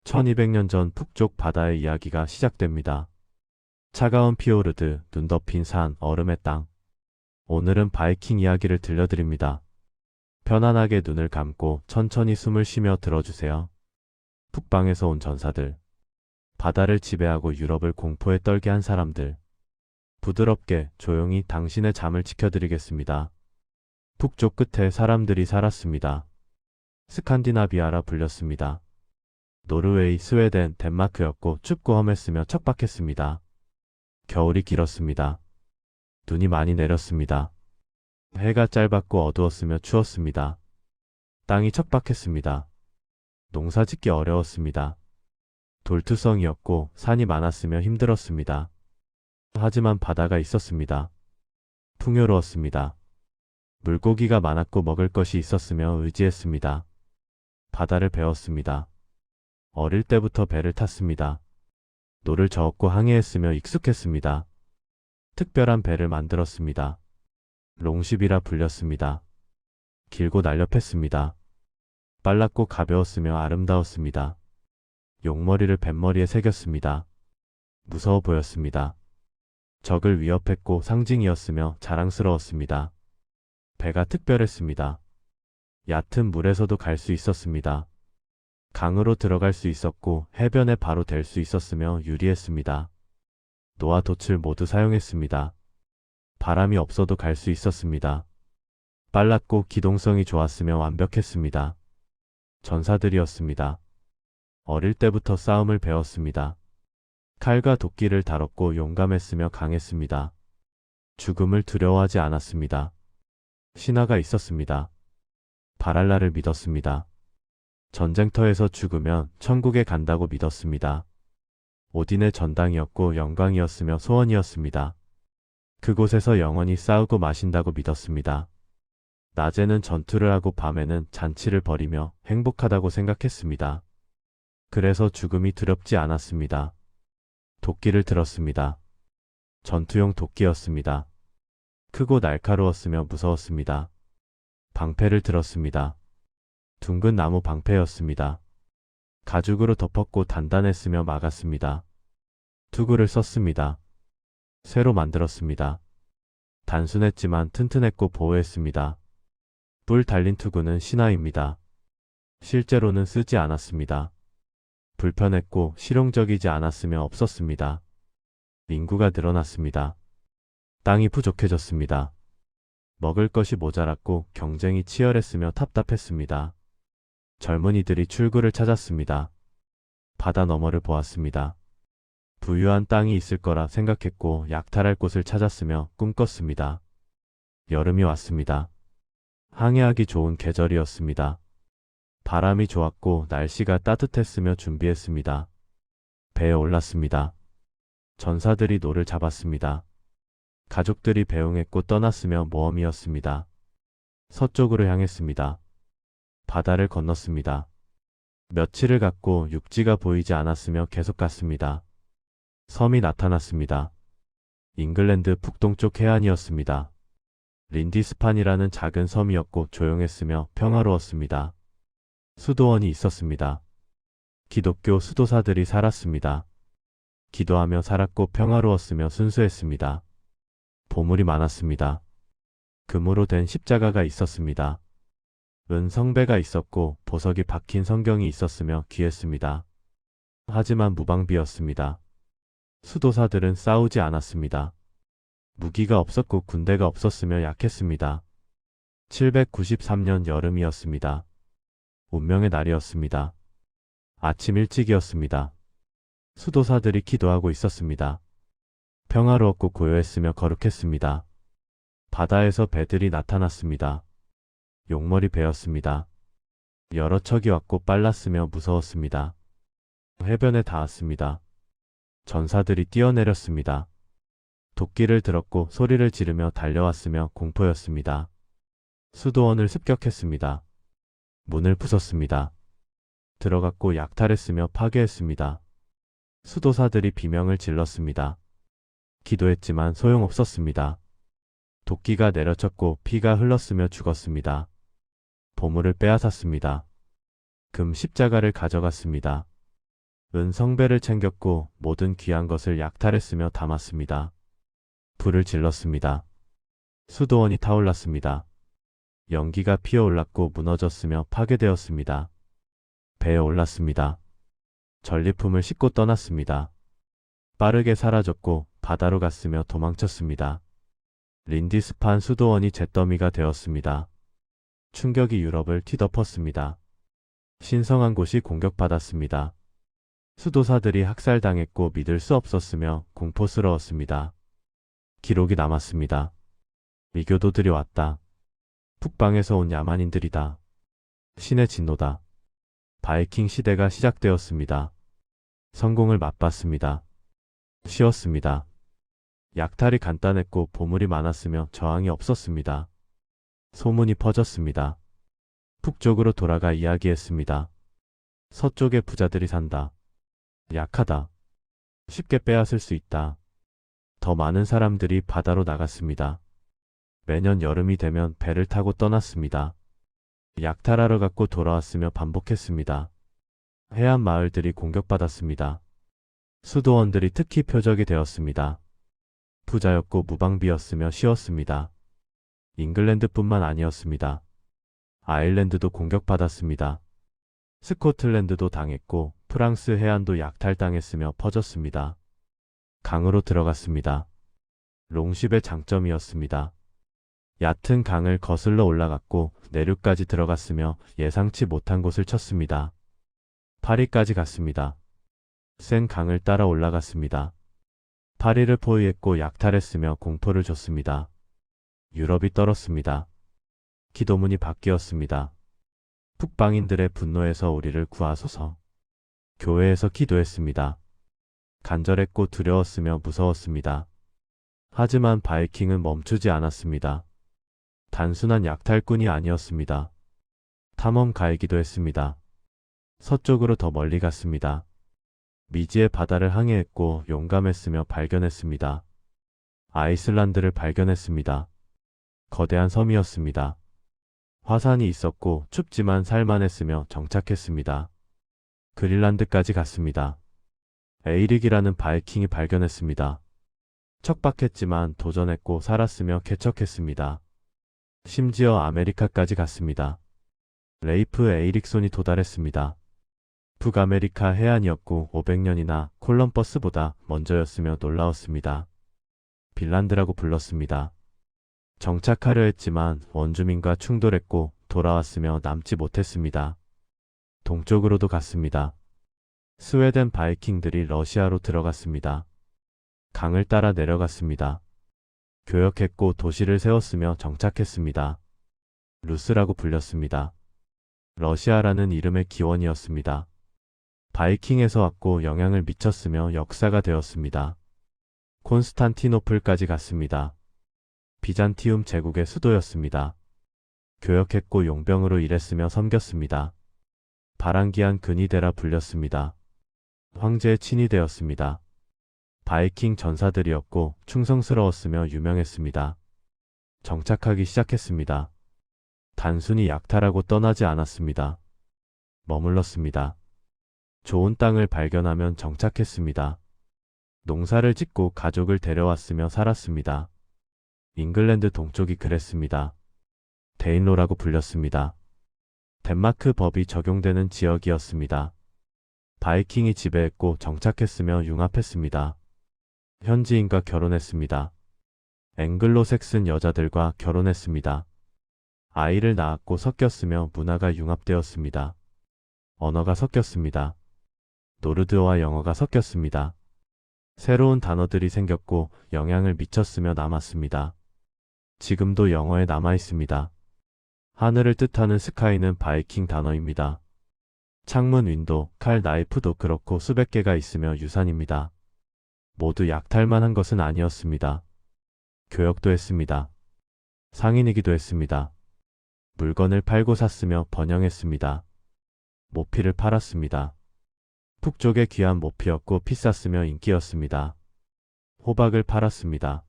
1200년 전 북쪽 바다의 이야기가 시작됩니다. 차가운 피오르드, 눈 덮인 산, 얼음의 땅. 오늘은 바이킹 이야기를 들려드립니다. 편안하게 눈을 감고 천천히 숨을 쉬며 들어주세요. 북방에서 온 전사들. 바다를 지배하고 유럽을 공포에 떨게 한 사람들. 부드럽게 조용히 당신의 잠을 지켜드리겠습니다. 북쪽 끝에 사람들이 살았습니다. 스칸디나비아라 불렸습니다. 노르웨이, 스웨덴, 덴마크였고 춥고 험했으며 척박했습니다. 겨울이 길었습니다. 눈이 많이 내렸습니다. 해가 짧았고 어두웠으며 추웠습니다. 땅이 척박했습니다. 농사짓기 어려웠습니다. 돌투성이었고 산이 많았으며 힘들었습니다. 하지만 바다가 있었습니다. 풍요로웠습니다. 물고기가 많았고 먹을 것이 있었으며 의지했습니다. 바다를 배웠습니다. 어릴 때부터 배를 탔습니다. 노를 저었고 항해했으며 익숙했습니다. 특별한 배를 만들었습니다. 롱십이라 불렸습니다. 길고 날렵했습니다. 빨랐고 가벼웠으며 아름다웠습니다. 용머리를 뱃머리에 새겼습니다. 무서워 보였습니다. 적을 위협했고 상징이었으며 자랑스러웠습니다. 배가 특별했습니다. 얕은 물에서도 갈 수 있었습니다. 강으로 들어갈 수 있었고 해변에 바로 댈 수 있었으며 유리했습니다. 노와 돛을 모두 사용했습니다. 바람이 없어도 갈 수 있었습니다. 빨랐고 기동성이 좋았으며 완벽했습니다. 전사들이었습니다. 어릴 때부터 싸움을 배웠습니다. 칼과 도끼를 다뤘고 용감했으며 강했습니다. 죽음을 두려워하지 않았습니다. 신화가 있었습니다. 바랄라를 믿었습니다. 전쟁터에서 죽으면 천국에 간다고 믿었습니다. 오딘의 전당이었고 영광이었으며 소원이었습니다. 그곳에서 영원히 싸우고 마신다고 믿었습니다. 낮에는 전투를 하고 밤에는 잔치를 벌이며 행복하다고 생각했습니다. 그래서 죽음이 두렵지 않았습니다. 도끼를 들었습니다. 전투용 도끼였습니다. 크고 날카로웠으며 무서웠습니다. 방패를 들었습니다. 둥근 나무 방패였습니다. 가죽으로 덮었고 단단했으며 막았습니다. 투구를 썼습니다. 쇠로 만들었습니다. 단순했지만 튼튼했고 보호했습니다. 뿔 달린 투구는 신화입니다. 실제로는 쓰지 않았습니다. 불편했고 실용적이지 않았으며 없었습니다. 인구가 늘어났습니다. 땅이 부족해졌습니다. 먹을 것이 모자랐고 경쟁이 치열했으며 답답했습니다. 젊은이들이 출구를 찾았습니다. 바다 너머를 보았습니다. 부유한 땅이 있을 거라 생각했고 약탈할 곳을 찾았으며 꿈꿨습니다. 여름이 왔습니다. 항해하기 좋은 계절이었습니다. 바람이 좋았고 날씨가 따뜻했으며 준비했습니다. 배에 올랐습니다. 전사들이 노를 잡았습니다. 가족들이 배웅했고 떠났으며 모험이었습니다. 서쪽으로 향했습니다. 바다를 건넜습니다. 며칠을 갔고 육지가 보이지 않았으며 계속 갔습니다. 섬이 나타났습니다. 잉글랜드 북동쪽 해안이었습니다. 린디스판이라는 작은 섬이었고 조용했으며 평화로웠습니다. 수도원이 있었습니다. 기독교 수도사들이 살았습니다. 기도하며 살았고 평화로웠으며 순수했습니다. 보물이 많았습니다. 금으로 된 십자가가 있었습니다. 은 성배가 있었고 보석이 박힌 성경이 있었으며 귀했습니다. 하지만 무방비였습니다. 수도사들은 싸우지 않았습니다. 무기가 없었고 군대가 없었으며 약했습니다. 793년 여름이었습니다. 운명의 날이었습니다. 아침 일찍이었습니다. 수도사들이 기도하고 있었습니다. 평화로웠고 고요했으며 거룩했습니다. 바다에서 배들이 나타났습니다. 용머리 배였습니다. 여러 척이 왔고 빨랐으며 무서웠습니다. 해변에 닿았습니다. 전사들이 뛰어내렸습니다. 도끼를 들었고 소리를 지르며 달려왔으며 공포였습니다. 수도원을 습격했습니다. 문을 부쉈습니다. 들어갔고 약탈했으며 파괴했습니다. 수도사들이 비명을 질렀습니다. 기도했지만 소용없었습니다. 도끼가 내려쳤고 피가 흘렀으며 죽었습니다. 보물을 빼앗았습니다. 금 십자가를 가져갔습니다. 은성배를 챙겼고 모든 귀한 것을 약탈했으며 담았습니다. 불을 질렀습니다. 수도원이 타올랐습니다. 연기가 피어올랐고 무너졌으며 파괴되었습니다. 배에 올랐습니다. 전리품을 싣고 떠났습니다. 빠르게 사라졌고 바다로 갔으며 도망쳤습니다. 린디스판 수도원이 잿더미가 되었습니다. 충격이 유럽을 뒤덮었습니다. 신성한 곳이 공격받았습니다. 수도사들이 학살당했고 믿을 수 없었으며 공포스러웠습니다. 기록이 남았습니다. 미교도들이 왔다. 북방에서 온 야만인들이다. 신의 진노다. 바이킹 시대가 시작되었습니다. 성공을 맛봤습니다. 쉬었습니다. 약탈이 간단했고 보물이 많았으며 저항이 없었습니다. 소문이 퍼졌습니다. 북쪽으로 돌아가 이야기했습니다. 서쪽에 부자들이 산다. 약하다. 쉽게 빼앗을 수 있다. 더 많은 사람들이 바다로 나갔습니다. 매년 여름이 되면 배를 타고 떠났습니다. 약탈하러 갔고 돌아왔으며 반복했습니다. 해안 마을들이 공격받았습니다. 수도원들이 특히 표적이 되었습니다. 부자였고 무방비였으며 쉬었습니다. 잉글랜드뿐만 아니었습니다. 아일랜드도 공격받았습니다. 스코틀랜드도 당했고 프랑스 해안도 약탈당했으며 퍼졌습니다. 강으로 들어갔습니다. 롱십의 장점이었습니다. 얕은 강을 거슬러 올라갔고 내륙까지 들어갔으며 예상치 못한 곳을 쳤습니다. 파리까지 갔습니다. 센 강을 따라 올라갔습니다. 파리를 포위했고 약탈했으며 공포를 줬습니다. 유럽이 떨었습니다. 기도문이 바뀌었습니다. 북방인들의 분노에서 우리를 구하소서. 교회에서 기도했습니다. 간절했고 두려웠으며 무서웠습니다. 하지만 바이킹은 멈추지 않았습니다. 단순한 약탈꾼이 아니었습니다. 탐험가이기도 했습니다. 서쪽으로 더 멀리 갔습니다. 미지의 바다를 항해했고 용감했으며 발견했습니다. 아이슬란드를 발견했습니다. 거대한 섬이었습니다. 화산이 있었고 춥지만 살만했으며 정착했습니다. 그린란드까지 갔습니다. 에이릭이라는 바이킹이 발견했습니다. 척박했지만 도전했고 살았으며 개척했습니다. 심지어 아메리카까지 갔습니다. 레이프 에이릭손이 도달했습니다. 북아메리카 해안이었고 500년이나 콜럼버스보다 먼저였으며 놀라웠습니다. 빈란드라고 불렀습니다. 정착하려 했지만 원주민과 충돌했고 돌아왔으며 남지 못했습니다. 동쪽으로도 갔습니다. 스웨덴 바이킹들이 러시아로 들어갔습니다. 강을 따라 내려갔습니다. 교역했고 도시를 세웠으며 정착했습니다. 루스라고 불렸습니다. 러시아라는 이름의 기원이었습니다. 바이킹에서 왔고 영향을 미쳤으며 역사가 되었습니다. 콘스탄티노플까지 갔습니다. 비잔티움 제국의 수도였습니다. 교역했고 용병으로 일했으며 섬겼습니다. 바랑기한 근위대라 불렸습니다. 황제의 친히 되었습니다. 바이킹 전사들이었고 충성스러웠으며 유명했습니다. 정착하기 시작했습니다. 단순히 약탈하고 떠나지 않았습니다. 머물렀습니다. 좋은 땅을 발견하면 정착했습니다. 농사를 짓고 가족을 데려왔으며 살았습니다. 잉글랜드 동쪽이 그랬습니다. 데인로라고 불렸습니다. 덴마크 법이 적용되는 지역이었습니다. 바이킹이 지배했고 정착했으며 융합했습니다. 현지인과 결혼했습니다. 앵글로색슨 여자들과 결혼했습니다. 아이를 낳았고 섞였으며 문화가 융합되었습니다. 언어가 섞였습니다. 노르드어와 영어가 섞였습니다. 새로운 단어들이 생겼고 영향을 미쳤으며 남았습니다. 지금도 영어에 남아있습니다. 하늘을 뜻하는 스카이는 바이킹 단어입니다. 창문, 윈도, 칼, 나이프도 그렇고 수백 개가 있으며 유산입니다. 모두 약탈만 한 것은 아니었습니다. 교역도 했습니다. 상인이기도 했습니다. 물건을 팔고 샀으며 번영했습니다. 모피를 팔았습니다. 북쪽의 귀한 모피였고 비쌌으며 인기였습니다. 호박을 팔았습니다.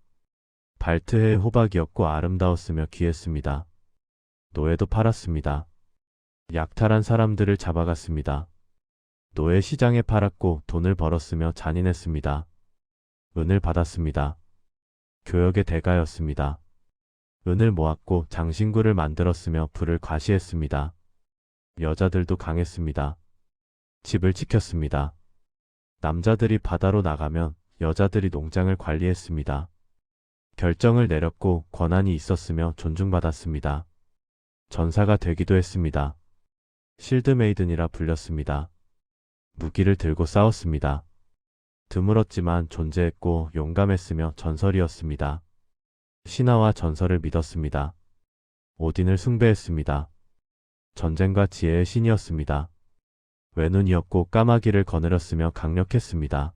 발트해의 호박이었고 아름다웠으며 귀했습니다. 노예도 팔았습니다. 약탈한 사람들을 잡아갔습니다. 노예 시장에 팔았고 돈을 벌었으며 잔인했습니다. 은을 받았습니다. 교역의 대가였습니다. 은을 모았고 장신구를 만들었으며 불을 과시했습니다. 여자들도 강했습니다. 집을 지켰습니다. 남자들이 바다로 나가면 여자들이 농장을 관리했습니다. 결정을 내렸고 권한이 있었으며 존중받았습니다. 전사가 되기도 했습니다. 실드메이든이라 불렸습니다. 무기를 들고 싸웠습니다. 드물었지만 존재했고 용감했으며 전설이었습니다. 신화와 전설을 믿었습니다. 오딘을 숭배했습니다. 전쟁과 지혜의 신이었습니다. 외눈이었고 까마귀를 거느렸으며 강력했습니다.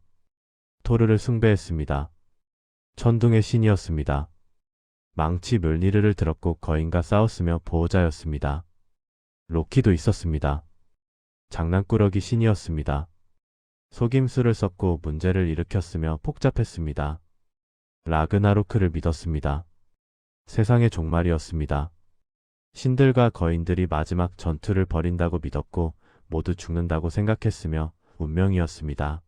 토르를 숭배했습니다. 천둥의 신이었습니다. 망치 멸니르를 들었고 거인과 싸웠으며 보호자였습니다. 로키도 있었습니다. 장난꾸러기 신이었습니다. 속임수를 썼고 문제를 일으켰으며 복잡했습니다. 라그나로크를 믿었습니다. 세상의 종말이었습니다. 신들과 거인들이 마지막 전투를 벌인다고 믿었고 모두 죽는다고 생각했으며 운명이었습니다.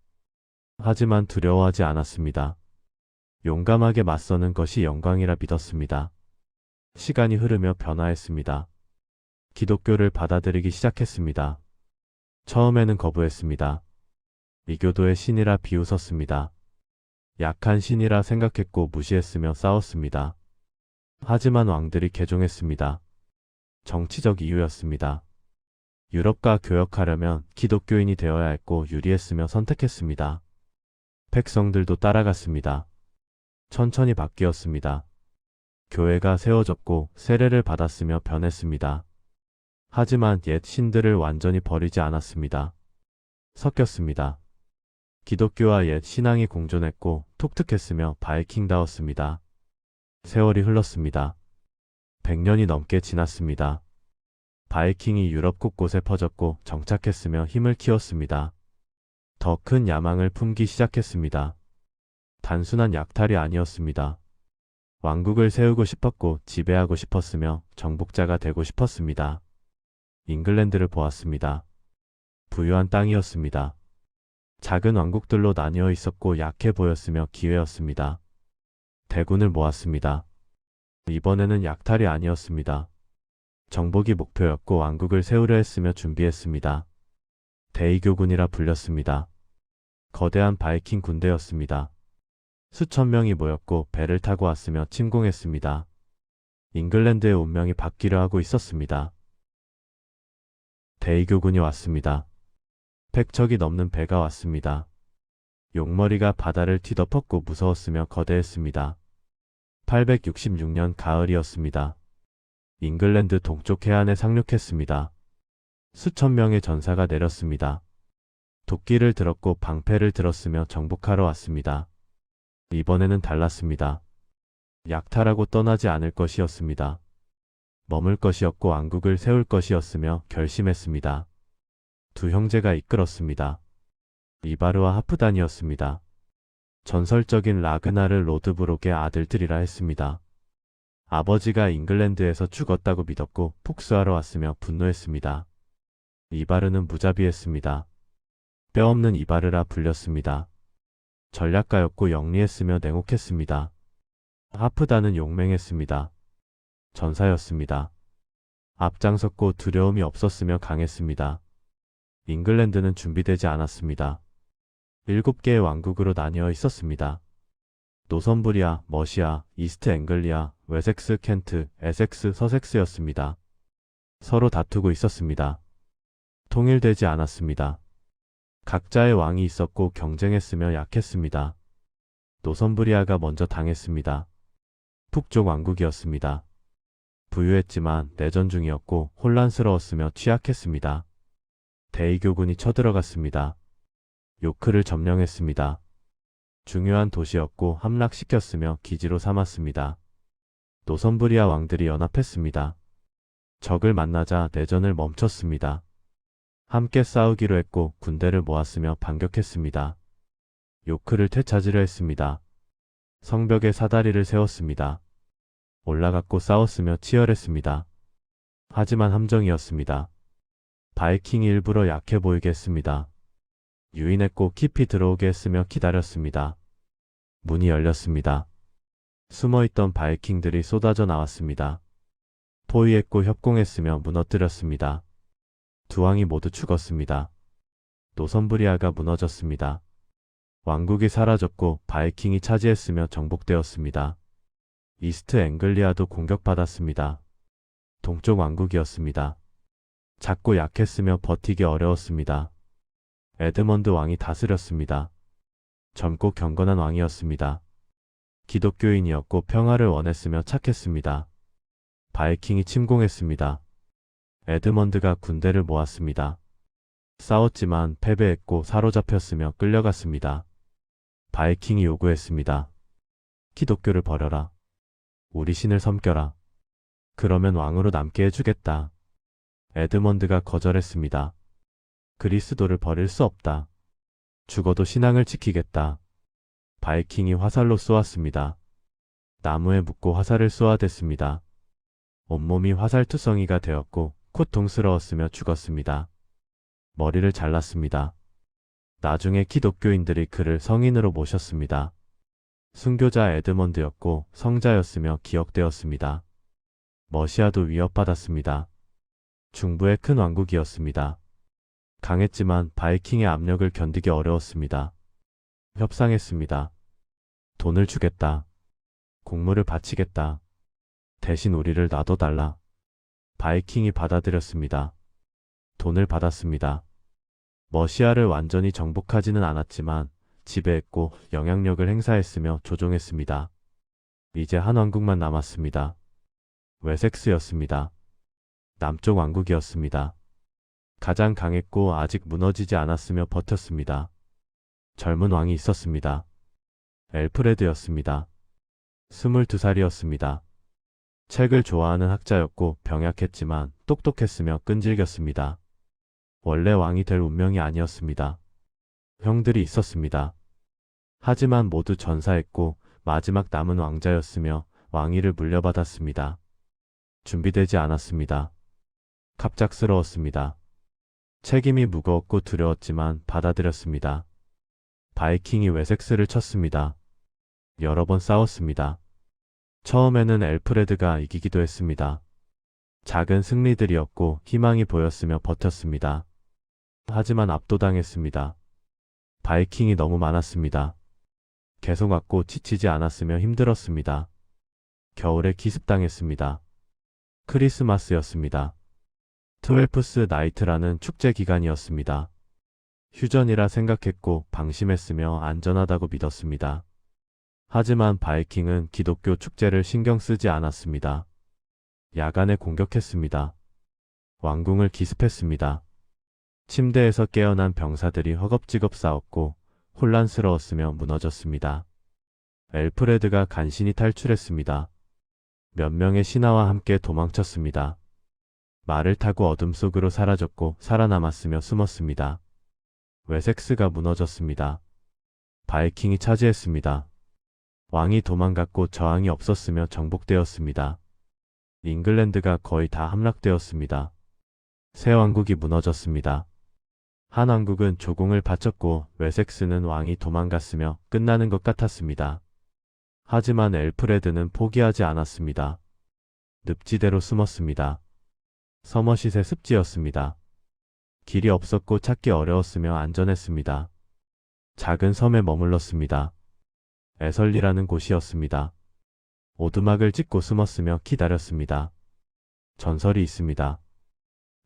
하지만 두려워하지 않았습니다. 용감하게 맞서는 것이 영광이라 믿었습니다. 시간이 흐르며 변화했습니다. 기독교를 받아들이기 시작했습니다. 처음에는 거부했습니다. 이교도의 신이라 비웃었습니다. 약한 신이라 생각했고 무시했으며 싸웠습니다. 하지만 왕들이 개종했습니다. 정치적 이유였습니다. 유럽과 교역하려면 기독교인이 되어야 했고 유리했으며 선택했습니다. 백성들도 따라갔습니다. 천천히 바뀌었습니다. 교회가 세워졌고 세례를 받았으며 변했습니다. 하지만 옛 신들을 완전히 버리지 않았습니다. 섞였습니다. 기독교와 옛 신앙이 공존했고 독특했으며 바이킹다웠습니다. 세월이 흘렀습니다. 100년이 넘게 지났습니다. 바이킹이 유럽 곳곳에 퍼졌고 정착했으며 힘을 키웠습니다. 더 큰 야망을 품기 시작했습니다. 단순한 약탈이 아니었습니다. 왕국을 세우고 싶었고 지배하고 싶었으며 정복자가 되고 싶었습니다. 잉글랜드를 보았습니다. 부유한 땅이었습니다. 작은 왕국들로 나뉘어 있었고 약해 보였으며 기회였습니다. 대군을 모았습니다. 이번에는 약탈이 아니었습니다. 정복이 목표였고 왕국을 세우려 했으며 준비했습니다. 대의교군이라 불렸습니다. 거대한 바이킹 군대였습니다. 수천 명이 모였고 배를 타고 왔으며 침공했습니다. 잉글랜드의 운명이 바뀌려 하고 있었습니다. 대의교군이 왔습니다. 100척이 넘는 배가 왔습니다. 용머리가 바다를 뒤덮었고 무서웠으며 거대했습니다. 866년 가을이었습니다. 잉글랜드 동쪽 해안에 상륙했습니다. 수천 명의 전사가 내렸습니다. 도끼를 들었고 방패를 들었으며 정복하러 왔습니다. 이번에는 달랐습니다. 약탈하고 떠나지 않을 것이었습니다. 머물 것이었고 왕국을 세울 것이었으며 결심했습니다. 두 형제가 이끌었습니다. 이바르와 하프단이었습니다. 전설적인 라그나르 로드브록의 아들들이라 했습니다. 아버지가 잉글랜드에서 죽었다고 믿었고 복수하러 왔으며 분노했습니다. 이바르는 무자비했습니다. 뼈없는 이바르라 불렸습니다. 전략가였고 영리했으며 냉혹했습니다. 하프단은 용맹했습니다. 전사였습니다. 앞장섰고 두려움이 없었으며 강했습니다. 잉글랜드는 준비되지 않았습니다. 7개의 왕국으로 나뉘어 있었습니다. 노선부리아, 머시아, 이스트 앵글리아, 웨섹스, 켄트, 에섹스, 서섹스였습니다. 서로 다투고 있었습니다. 통일되지 않았습니다. 각자의 왕이 있었고 경쟁했으며 약했습니다. 노선부리아가 먼저 당했습니다. 북쪽 왕국이었습니다. 부유했지만 내전 중이었고 혼란스러웠으며 취약했습니다. 대의교군이 쳐들어갔습니다. 요크를 점령했습니다. 중요한 도시였고 함락시켰으며 기지로 삼았습니다. 노선부리아 왕들이 연합했습니다. 적을 만나자 내전을 멈췄습니다. 함께 싸우기로 했고 군대를 모았으며 반격했습니다. 요크를 되찾으려 했습니다. 성벽에 사다리를 세웠습니다. 올라갔고 싸웠으며 치열했습니다. 하지만 함정이었습니다. 바이킹이 일부러 약해 보이게 했습니다. 유인했고 깊이 들어오게 했으며 기다렸습니다. 문이 열렸습니다. 숨어있던 바이킹들이 쏟아져 나왔습니다. 포위했고 협공했으며 무너뜨렸습니다. 두 왕이 모두 죽었습니다. 노선브리아가 무너졌습니다. 왕국이 사라졌고 바이킹이 차지했으며 정복되었습니다. 이스트 앵글리아도 공격받았습니다. 동쪽 왕국이었습니다. 작고 약했으며 버티기 어려웠습니다. 에드먼드 왕이 다스렸습니다. 젊고 경건한 왕이었습니다. 기독교인이었고 평화를 원했으며 착했습니다. 바이킹이 침공했습니다. 에드먼드가 군대를 모았습니다. 싸웠지만 패배했고 사로잡혔으며 끌려갔습니다. 바이킹이 요구했습니다. 기독교를 버려라. 우리 신을 섬겨라. 그러면 왕으로 남게 해주겠다. 에드먼드가 거절했습니다. 그리스도를 버릴 수 없다. 죽어도 신앙을 지키겠다. 바이킹이 화살로 쏘았습니다. 나무에 묶고 화살을 쏘아댔습니다. 온몸이 화살투성이가 되었고 고통스러웠으며 죽었습니다. 머리를 잘랐습니다. 나중에 기독교인들이 그를 성인으로 모셨습니다. 순교자 에드먼드였고 성자였으며 기억되었습니다. 머시아도 위협받았습니다. 중부의 큰 왕국이었습니다. 강했지만 바이킹의 압력을 견디기 어려웠습니다. 협상했습니다. 돈을 주겠다. 곡물을 바치겠다. 대신 우리를 놔둬달라. 바이킹이 받아들였습니다. 돈을 받았습니다. 머시아를 완전히 정복하지는 않았지만 지배했고 영향력을 행사했으며 조종했습니다. 이제 한 왕국만 남았습니다. 웨섹스였습니다. 남쪽 왕국이었습니다. 가장 강했고 아직 무너지지 않았으며 버텼습니다. 젊은 왕이 있었습니다. 엘프레드였습니다. 22살이었습니다. 책을 좋아하는 학자였고 병약했지만 똑똑했으며 끈질겼습니다. 원래 왕이 될 운명이 아니었습니다. 형들이 있었습니다. 하지만 모두 전사했고 마지막 남은 왕자였으며 왕위를 물려받았습니다. 준비되지 않았습니다. 갑작스러웠습니다. 책임이 무거웠고 두려웠지만 받아들였습니다. 바이킹이 웨섹스를 쳤습니다. 여러 번 싸웠습니다. 처음에는 엘프레드가 이기기도 했습니다. 작은 승리들이었고 희망이 보였으며 버텼습니다. 하지만 압도당했습니다. 바이킹이 너무 많았습니다. 계속 왔고 지치지 않았으며 힘들었습니다. 겨울에 기습당했습니다. 크리스마스였습니다. 트웰프스 나이트라는 축제 기간이었습니다. 휴전이라 생각했고 방심했으며 안전하다고 믿었습니다. 하지만 바이킹은 기독교 축제를 신경 쓰지 않았습니다. 야간에 공격했습니다. 왕궁을 기습했습니다. 침대에서 깨어난 병사들이 허겁지겁 싸웠고 혼란스러웠으며 무너졌습니다. 엘프레드가 간신히 탈출했습니다. 몇 명의 신하와 함께 도망쳤습니다. 말을 타고 어둠 속으로 사라졌고 살아남았으며 숨었습니다. 웨섹스가 무너졌습니다. 바이킹이 차지했습니다. 왕이 도망갔고 저항이 없었으며 정복되었습니다. 잉글랜드가 거의 다 함락되었습니다. 새 왕국이 무너졌습니다. 한 왕국은 조공을 바쳤고 웨섹스는 왕이 도망갔으며 끝나는 것 같았습니다. 하지만 엘프레드는 포기하지 않았습니다. 늪지대로 숨었습니다. 서머싯의 습지였습니다. 길이 없었고 찾기 어려웠으며 안전했습니다. 작은 섬에 머물렀습니다. 에설리라는 곳이었습니다. 오두막을 짓고 숨었으며 기다렸습니다. 전설이 있습니다.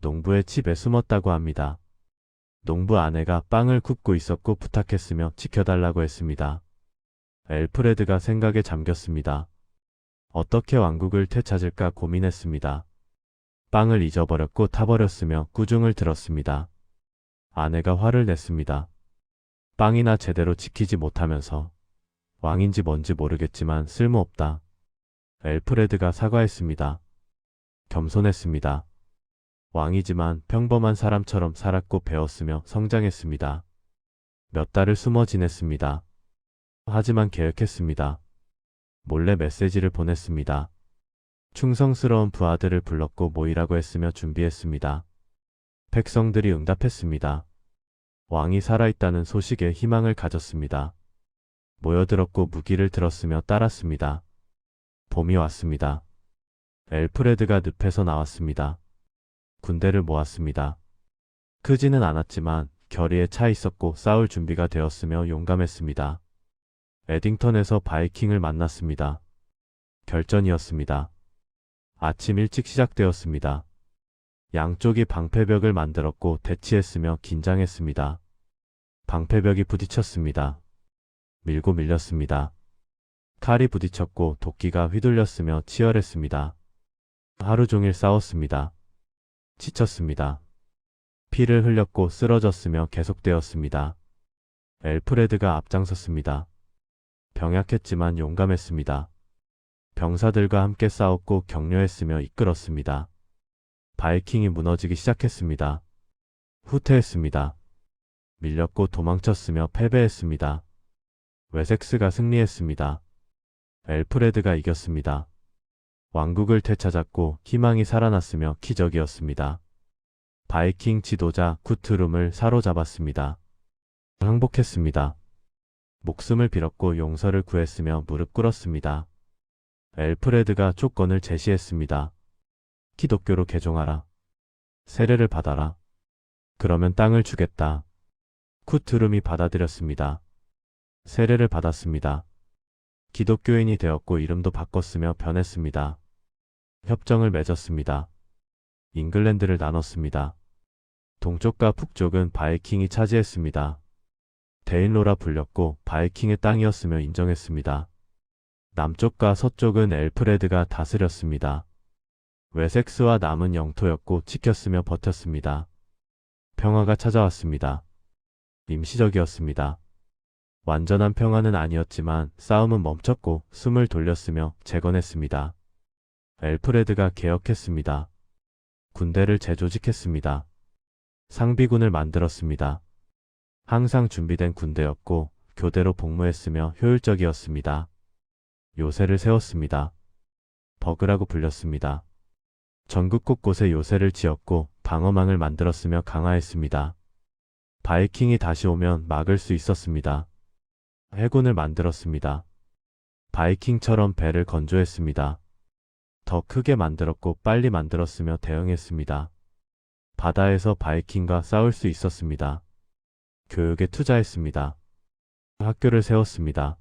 농부의 집에 숨었다고 합니다. 농부 아내가 빵을 굽고 있었고 부탁했으며 지켜달라고 했습니다. 엘프레드가 생각에 잠겼습니다. 어떻게 왕국을 되찾을까 고민했습니다. 빵을 잊어버렸고 타버렸으며 꾸중을 들었습니다. 아내가 화를 냈습니다. 빵이나 제대로 지키지 못하면서 왕인지 뭔지 모르겠지만 쓸모없다. 엘프레드가 사과했습니다. 겸손했습니다. 왕이지만 평범한 사람처럼 살았고 배웠으며 성장했습니다. 몇 달을 숨어 지냈습니다. 하지만 계획했습니다. 몰래 메시지를 보냈습니다. 충성스러운 부하들을 불렀고 모이라고 했으며 준비했습니다. 백성들이 응답했습니다. 왕이 살아있다는 소식에 희망을 가졌습니다. 모여들었고 무기를 들었으며 따랐습니다. 봄이 왔습니다. 엘프레드가 늪에서 나왔습니다. 군대를 모았습니다. 크지는 않았지만 결의에 차 있었고 싸울 준비가 되었으며 용감했습니다. 에딩턴에서 바이킹을 만났습니다. 결전이었습니다. 아침 일찍 시작되었습니다. 양쪽이 방패벽을 만들었고 대치했으며 긴장했습니다. 방패벽이 부딪혔습니다. 밀고 밀렸습니다. 칼이 부딪혔고 도끼가 휘둘렸으며 치열했습니다. 하루 종일 싸웠습니다. 지쳤습니다. 피를 흘렸고 쓰러졌으며 계속되었습니다. 엘프레드가 앞장섰습니다. 병약했지만 용감했습니다. 병사들과 함께 싸웠고 격려했으며 이끌었습니다. 바이킹이 무너지기 시작했습니다. 후퇴했습니다. 밀렸고 도망쳤으며 패배했습니다. 웨섹스가 승리했습니다. 엘프레드가 이겼습니다. 왕국을 되찾았고 희망이 살아났으며 기적이었습니다. 바이킹 지도자 구트룸을 사로잡았습니다. 항복했습니다. 목숨을 빌었고 용서를 구했으며 무릎 꿇었습니다. 엘프레드가 조건을 제시했습니다. 기독교로 개종하라. 세례를 받아라. 그러면 땅을 주겠다. 구트룸이 받아들였습니다. 세례를 받았습니다. 기독교인이 되었고 이름도 바꿨으며 변했습니다. 협정을 맺었습니다. 잉글랜드를 나눴습니다. 동쪽과 북쪽은 바이킹이 차지했습니다. 데인로라 불렸고 바이킹의 땅이었으며 인정했습니다. 남쪽과 서쪽은 엘프레드가 다스렸습니다. 웨섹스와 남은 영토였고 지켰으며 버텼습니다. 평화가 찾아왔습니다. 임시적이었습니다. 완전한 평화는 아니었지만 싸움은 멈췄고 숨을 돌렸으며 재건했습니다. 엘프레드가 개혁했습니다. 군대를 재조직했습니다. 상비군을 만들었습니다. 항상 준비된 군대였고 교대로 복무했으며 효율적이었습니다. 요새를 세웠습니다. 버그라고 불렸습니다. 전국 곳곳에 요새를 지었고 방어망을 만들었으며 강화했습니다. 바이킹이 다시 오면 막을 수 있었습니다. 해군을 만들었습니다. 바이킹처럼 배를 건조했습니다. 더 크게 만들었고 빨리 만들었으며 대응했습니다. 바다에서 바이킹과 싸울 수 있었습니다. 교육에 투자했습니다. 학교를 세웠습니다.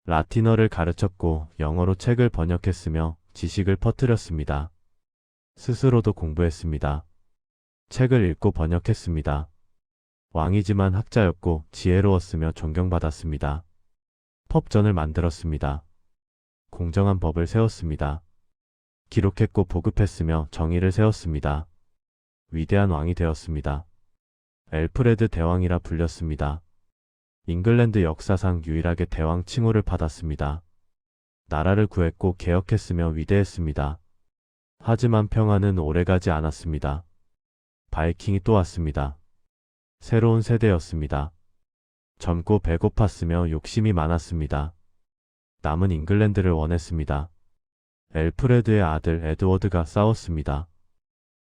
라틴어를 가르쳤고 영어로 책을 번역했으며 지식을 퍼뜨렸습니다. 스스로도 공부했습니다. 책을 읽고 번역했습니다. 왕이지만 학자였고 지혜로웠으며 존경받았습니다. 법전을 만들었습니다. 공정한 법을 세웠습니다. 기록했고 보급했으며 정의를 세웠습니다. 위대한 왕이 되었습니다. 엘프레드 대왕이라 불렸습니다. 잉글랜드 역사상 유일하게 대왕 칭호를 받았습니다. 나라를 구했고 개혁했으며 위대했습니다. 하지만 평화는 오래가지 않았습니다. 바이킹이 또 왔습니다. 새로운 세대였습니다. 젊고 배고팠으며 욕심이 많았습니다. 남은 잉글랜드를 원했습니다. 엘프레드의 아들 에드워드가 싸웠습니다.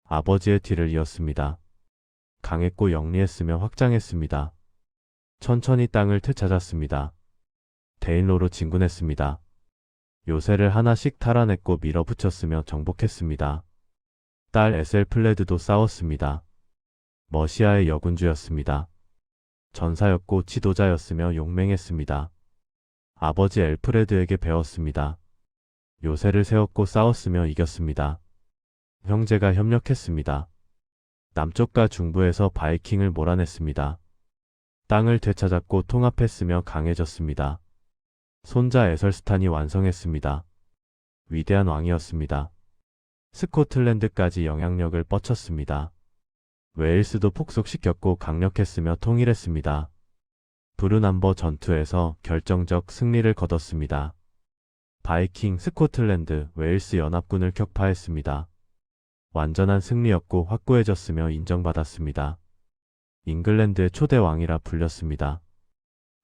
아버지의 뒤를 이었습니다. 강했고 영리했으며 확장했습니다. 천천히 땅을 되찾았습니다. 데인로로 진군했습니다. 요새를 하나씩 탈환했고 밀어붙였으며 정복했습니다. 딸 에셀플레드도 싸웠습니다. 머시아의 여군주였습니다. 전사였고 지도자였으며 용맹했습니다. 아버지 엘프레드에게 배웠습니다. 요새를 세웠고 싸웠으며 이겼습니다. 형제가 협력했습니다. 남쪽과 중부에서 바이킹을 몰아냈습니다. 땅을 되찾았고 통합했으며 강해졌습니다. 손자 에설스탄이 완성했습니다. 위대한 왕이었습니다. 스코틀랜드까지 영향력을 뻗쳤습니다. 웨일스도 폭속시켰고 강력했으며 통일했습니다. 브루남버 전투에서 결정적 승리를 거뒀습니다. 바이킹, 스코틀랜드, 웨일스 연합군을 격파했습니다. 완전한 승리였고 확고해졌으며 인정받았습니다. 잉글랜드의 초대 왕이라 불렸습니다.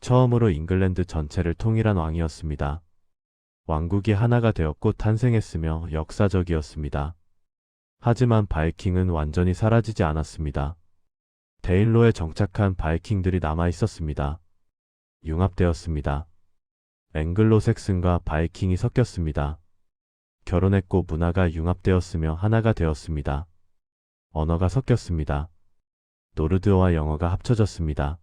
처음으로 잉글랜드 전체를 통일한 왕이었습니다. 왕국이 하나가 되었고 탄생했으며 역사적이었습니다. 하지만 바이킹은 완전히 사라지지 않았습니다. 데인로에 정착한 바이킹들이 남아 있었습니다. 융합되었습니다. 앵글로색슨과 바이킹이 섞였습니다. 결혼했고 문화가 융합되었으며 하나가 되었습니다. 언어가 섞였습니다. 노르드어와 영어가 합쳐졌습니다.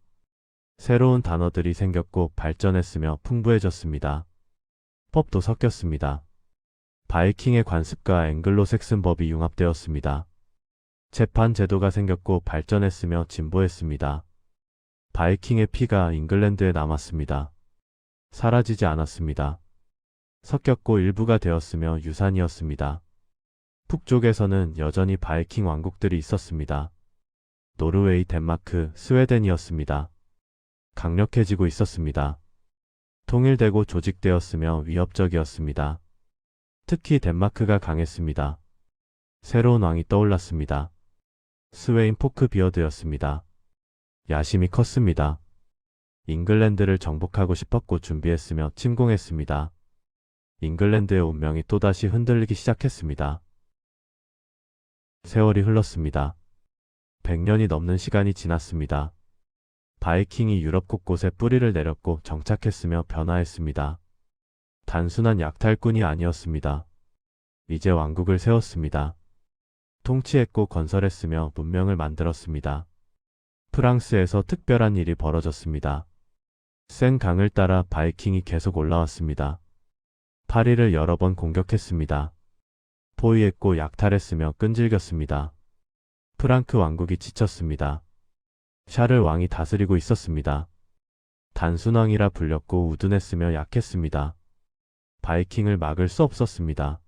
새로운 단어들이 생겼고 발전했으며 풍부해졌습니다. 법도 섞였습니다. 바이킹의 관습과 앵글로색슨 법이 융합되었습니다. 재판 제도가 생겼고 발전했으며 진보했습니다. 바이킹의 피가 잉글랜드에 남았습니다. 사라지지 않았습니다. 섞였고 일부가 되었으며 유산이었습니다. 북쪽에서는 여전히 바이킹 왕국들이 있었습니다. 노르웨이, 덴마크, 스웨덴이었습니다. 강력해지고 있었습니다. 통일되고 조직되었으며 위협적이었습니다. 특히 덴마크가 강했습니다. 새로운 왕이 떠올랐습니다. 스웨인 포크비어드였습니다. 야심이 컸습니다. 잉글랜드를 정복하고 싶었고 준비했으며 침공했습니다. 잉글랜드의 운명이 또다시 흔들리기 시작했습니다. 세월이 흘렀습니다. 100년이 넘는 시간이 지났습니다. 바이킹이 유럽 곳곳에 뿌리를 내렸고 정착했으며 변화했습니다. 단순한 약탈꾼이 아니었습니다. 이제 왕국을 세웠습니다. 통치했고 건설했으며 문명을 만들었습니다. 프랑스에서 특별한 일이 벌어졌습니다. 센강을 따라 바이킹이 계속 올라왔습니다. 파리를 여러 번 공격했습니다. 포위했고 약탈했으며 끈질겼습니다. 프랑크 왕국이 지쳤습니다. 샤를 왕이 다스리고 있었습니다. 단순왕이라 불렸고 우둔했으며 약했습니다. 바이킹을 막을 수 없었습니다.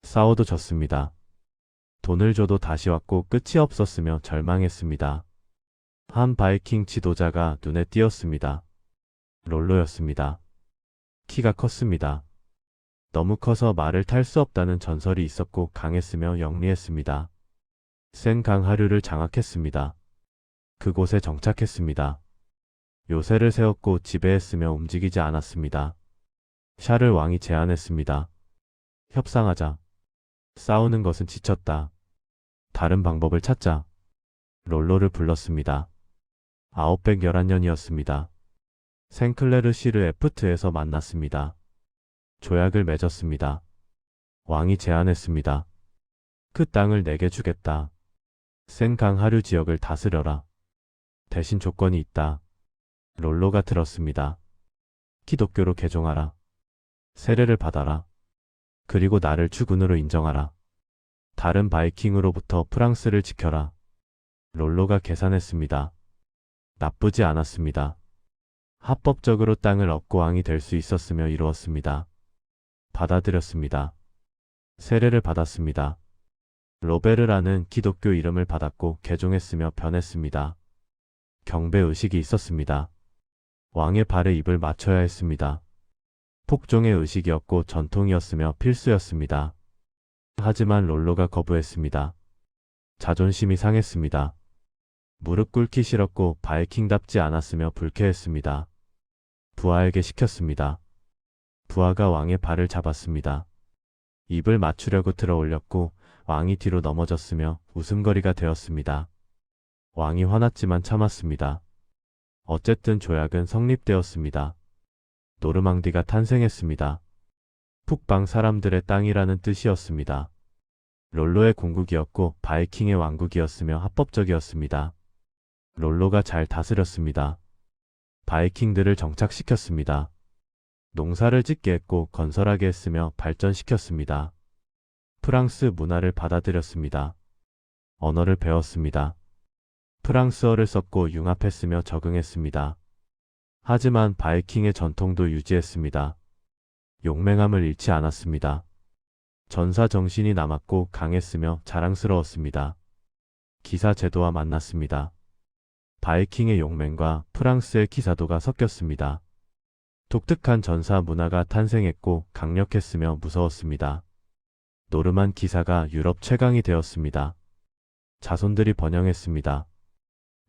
싸워도 졌습니다. 돈을 줘도 다시 왔고 끝이 없었으며 절망했습니다. 한 바이킹 지도자가 눈에 띄었습니다. 롤로였습니다. 키가 컸습니다. 너무 커서 말을 탈 수 없다는 전설이 있었고 강했으며 영리했습니다. 센강 하류를 장악했습니다. 그곳에 정착했습니다. 요새를 세웠고 지배했으며 움직이지 않았습니다. 샤를 왕이 제안했습니다. 협상하자. 싸우는 것은 지쳤다. 다른 방법을 찾자. 롤로를 불렀습니다. 911년이었습니다. 생클레르 시르 에프트에서 만났습니다. 조약을 맺었습니다. 왕이 제안했습니다. 그 땅을 내게 주겠다. 센강 하류 지역을 다스려라. 대신 조건이 있다. 롤로가 들었습니다. 기독교로 개종하라. 세례를 받아라. 그리고 나를 주군으로 인정하라. 다른 바이킹으로부터 프랑스를 지켜라. 롤로가 계산했습니다. 나쁘지 않았습니다. 합법적으로 땅을 얻고 왕이 될 수 있었으며 이루었습니다. 받아들였습니다. 세례를 받았습니다. 로베르라는 기독교 이름을 받았고 개종했으며 변했습니다. 경배의식이 있었습니다. 왕의 발에 입을 맞춰야 했습니다. 폭종의 의식이었고 전통이었으며 필수였습니다. 하지만 롤로가 거부했습니다. 자존심이 상했습니다. 무릎 꿇기 싫었고 바이킹답지 않았으며 불쾌했습니다. 부하에게 시켰습니다. 부하가 왕의 발을 잡았습니다. 입을 맞추려고 들어 올렸고 왕이 뒤로 넘어졌으며 웃음거리가 되었습니다. 왕이 화났지만 참았습니다. 어쨌든 조약은 성립되었습니다. 노르망디가 탄생했습니다. 북방 사람들의 땅이라는 뜻이었습니다. 롤로의 공국이었고 바이킹의 왕국이었으며 합법적이었습니다. 롤로가 잘 다스렸습니다. 바이킹들을 정착시켰습니다. 농사를 짓게 했고 건설하게 했으며 발전시켰습니다. 프랑스 문화를 받아들였습니다. 언어를 배웠습니다. 프랑스어를 썼고 융합했으며 적응했습니다. 하지만 바이킹의 전통도 유지했습니다. 용맹함을 잃지 않았습니다. 전사 정신이 남았고 강했으며 자랑스러웠습니다. 기사 제도와 만났습니다. 바이킹의 용맹과 프랑스의 기사도가 섞였습니다. 독특한 전사 문화가 탄생했고 강력했으며 무서웠습니다. 노르만 기사가 유럽 최강이 되었습니다. 자손들이 번영했습니다.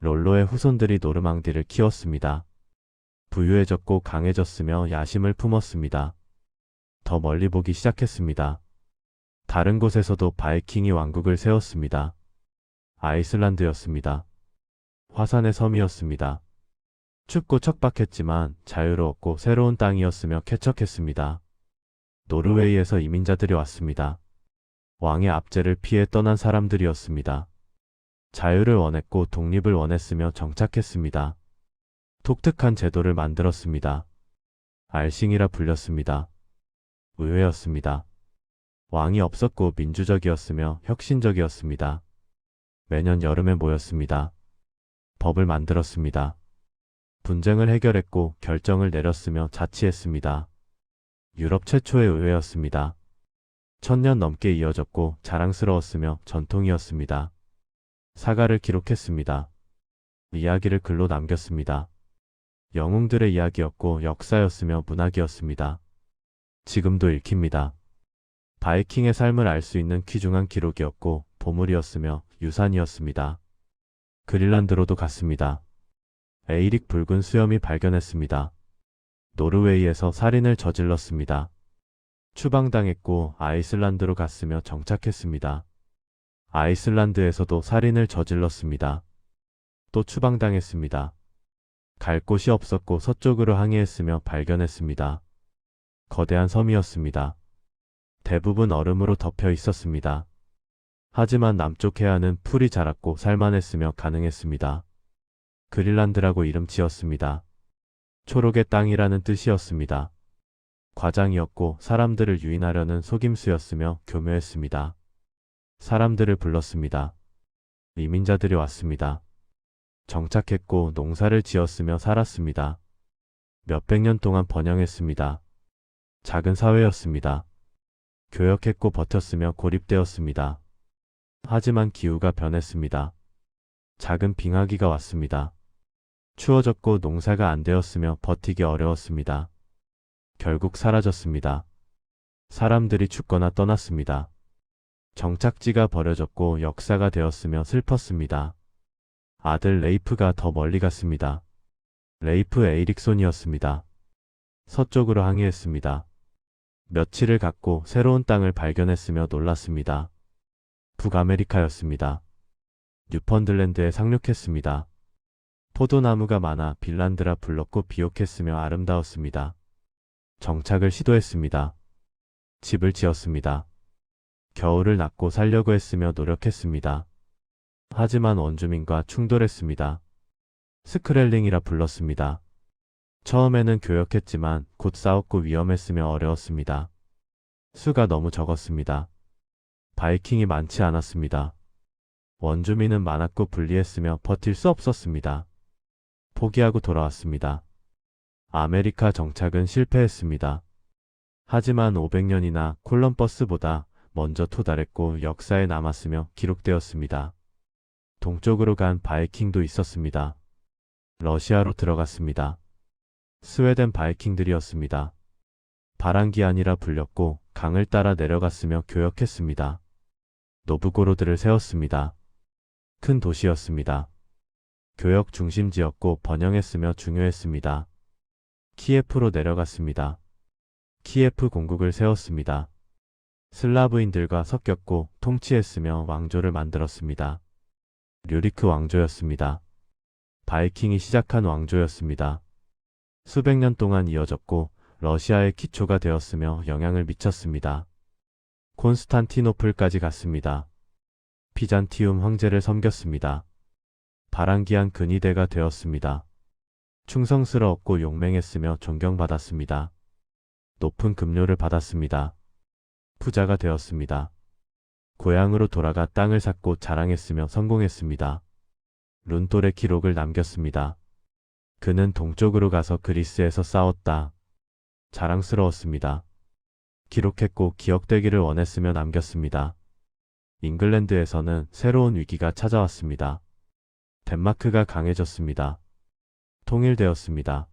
롤로의 후손들이 노르망디를 키웠습니다. 부유해졌고 강해졌으며 야심을 품었습니다. 더 멀리 보기 시작했습니다. 다른 곳에서도 바이킹이 왕국을 세웠습니다. 아이슬란드였습니다. 화산의 섬이었습니다. 춥고 척박했지만 자유로웠고 새로운 땅이었으며 쾌척했습니다. 노르웨이에서 이민자들이 왔습니다. 왕의 압제를 피해 떠난 사람들이었습니다. 자유를 원했고 독립을 원했으며 정착했습니다. 독특한 제도를 만들었습니다. 알싱이라 불렸습니다. 의회였습니다. 왕이 없었고 민주적이었으며 혁신적이었습니다. 매년 여름에 모였습니다. 법을 만들었습니다. 분쟁을 해결했고 결정을 내렸으며 자치했습니다. 유럽 최초의 의회였습니다. 1000년 넘게 이어졌고 자랑스러웠으며 전통이었습니다. 사가를 기록했습니다. 이야기를 글로 남겼습니다. 영웅들의 이야기였고 역사였으며 문학이었습니다. 지금도 읽힙니다. 바이킹의 삶을 알 수 있는 귀중한 기록이었고 보물이었으며 유산이었습니다. 그린란드로도 갔습니다. 에이릭 붉은 수염이 발견했습니다. 노르웨이에서 살인을 저질렀습니다. 추방당했고 아이슬란드로 갔으며 정착했습니다. 아이슬란드에서도 살인을 저질렀습니다. 또 추방당했습니다. 갈 곳이 없었고 서쪽으로 항해했으며 발견했습니다. 거대한 섬이었습니다. 대부분 얼음으로 덮여 있었습니다. 하지만 남쪽 해안은 풀이 자랐고 살만했으며 가능했습니다. 그린란드라고 이름 지었습니다. 초록의 땅이라는 뜻이었습니다. 과장이었고 사람들을 유인하려는 속임수였으며 교묘했습니다. 사람들을 불렀습니다. 이민자들이 왔습니다. 정착했고 농사를 지었으며 살았습니다. 몇백 년 동안 번영했습니다. 작은 사회였습니다. 교역했고 버텼으며 고립되었습니다. 하지만 기후가 변했습니다. 작은 빙하기가 왔습니다. 추워졌고 농사가 안 되었으며 버티기 어려웠습니다. 결국 사라졌습니다. 사람들이 죽거나 떠났습니다. 정착지가 버려졌고 역사가 되었으며 슬펐습니다. 아들 레이프가 더 멀리 갔습니다. 레이프 에이릭손이었습니다. 서쪽으로 항해했습니다. 며칠을 갔고 새로운 땅을 발견했으며 놀랐습니다. 북아메리카였습니다. 뉴펀들랜드에 상륙했습니다. 포도나무가 많아 빌란드라 불렀고 비옥했으며 아름다웠습니다. 정착을 시도했습니다. 집을 지었습니다. 겨울을 낫고 살려고 했으며 노력했습니다. 하지만 원주민과 충돌했습니다. 스크렐링이라 불렀습니다. 처음에는 교역했지만 곧 싸웠고 위험했으며 어려웠습니다. 수가 너무 적었습니다. 바이킹이 많지 않았습니다. 원주민은 많았고 불리했으며 버틸 수 없었습니다. 포기하고 돌아왔습니다. 아메리카 정착은 실패했습니다. 하지만 500년이나 콜럼버스보다 먼저 도달했고 역사에 남았으며 기록되었습니다. 동쪽으로 간 바이킹도 있었습니다. 러시아로 들어갔습니다. 스웨덴 바이킹들이었습니다. 바랑기안이라 불렸고 강을 따라 내려갔으며 교역했습니다. 노브고로드를 세웠습니다. 큰 도시였습니다. 교역 중심지였고 번영했으며 중요했습니다. 키예프로 내려갔습니다. 키예프 공국을 세웠습니다. 슬라브인들과 섞였고 통치했으며 왕조를 만들었습니다. 류리크 왕조였습니다. 바이킹이 시작한 왕조였습니다. 수백 년 동안 이어졌고 러시아의 기초가 되었으며 영향을 미쳤습니다. 콘스탄티노플까지 갔습니다. 비잔티움 황제를 섬겼습니다. 바랑기안 근위대가 되었습니다. 충성스러웠고 용맹했으며 존경받았습니다. 높은 급료를 받았습니다. 부자가 되었습니다. 고향으로 돌아가 땅을 샀고 자랑했으며 성공했습니다. 룬돌의 기록을 남겼습니다. 그는 동쪽으로 가서 그리스에서 싸웠다. 자랑스러웠습니다. 기록했고 기억되기를 원했으며 남겼습니다. 잉글랜드에서는 새로운 위기가 찾아왔습니다. 덴마크가 강해졌습니다. 통일되었습니다.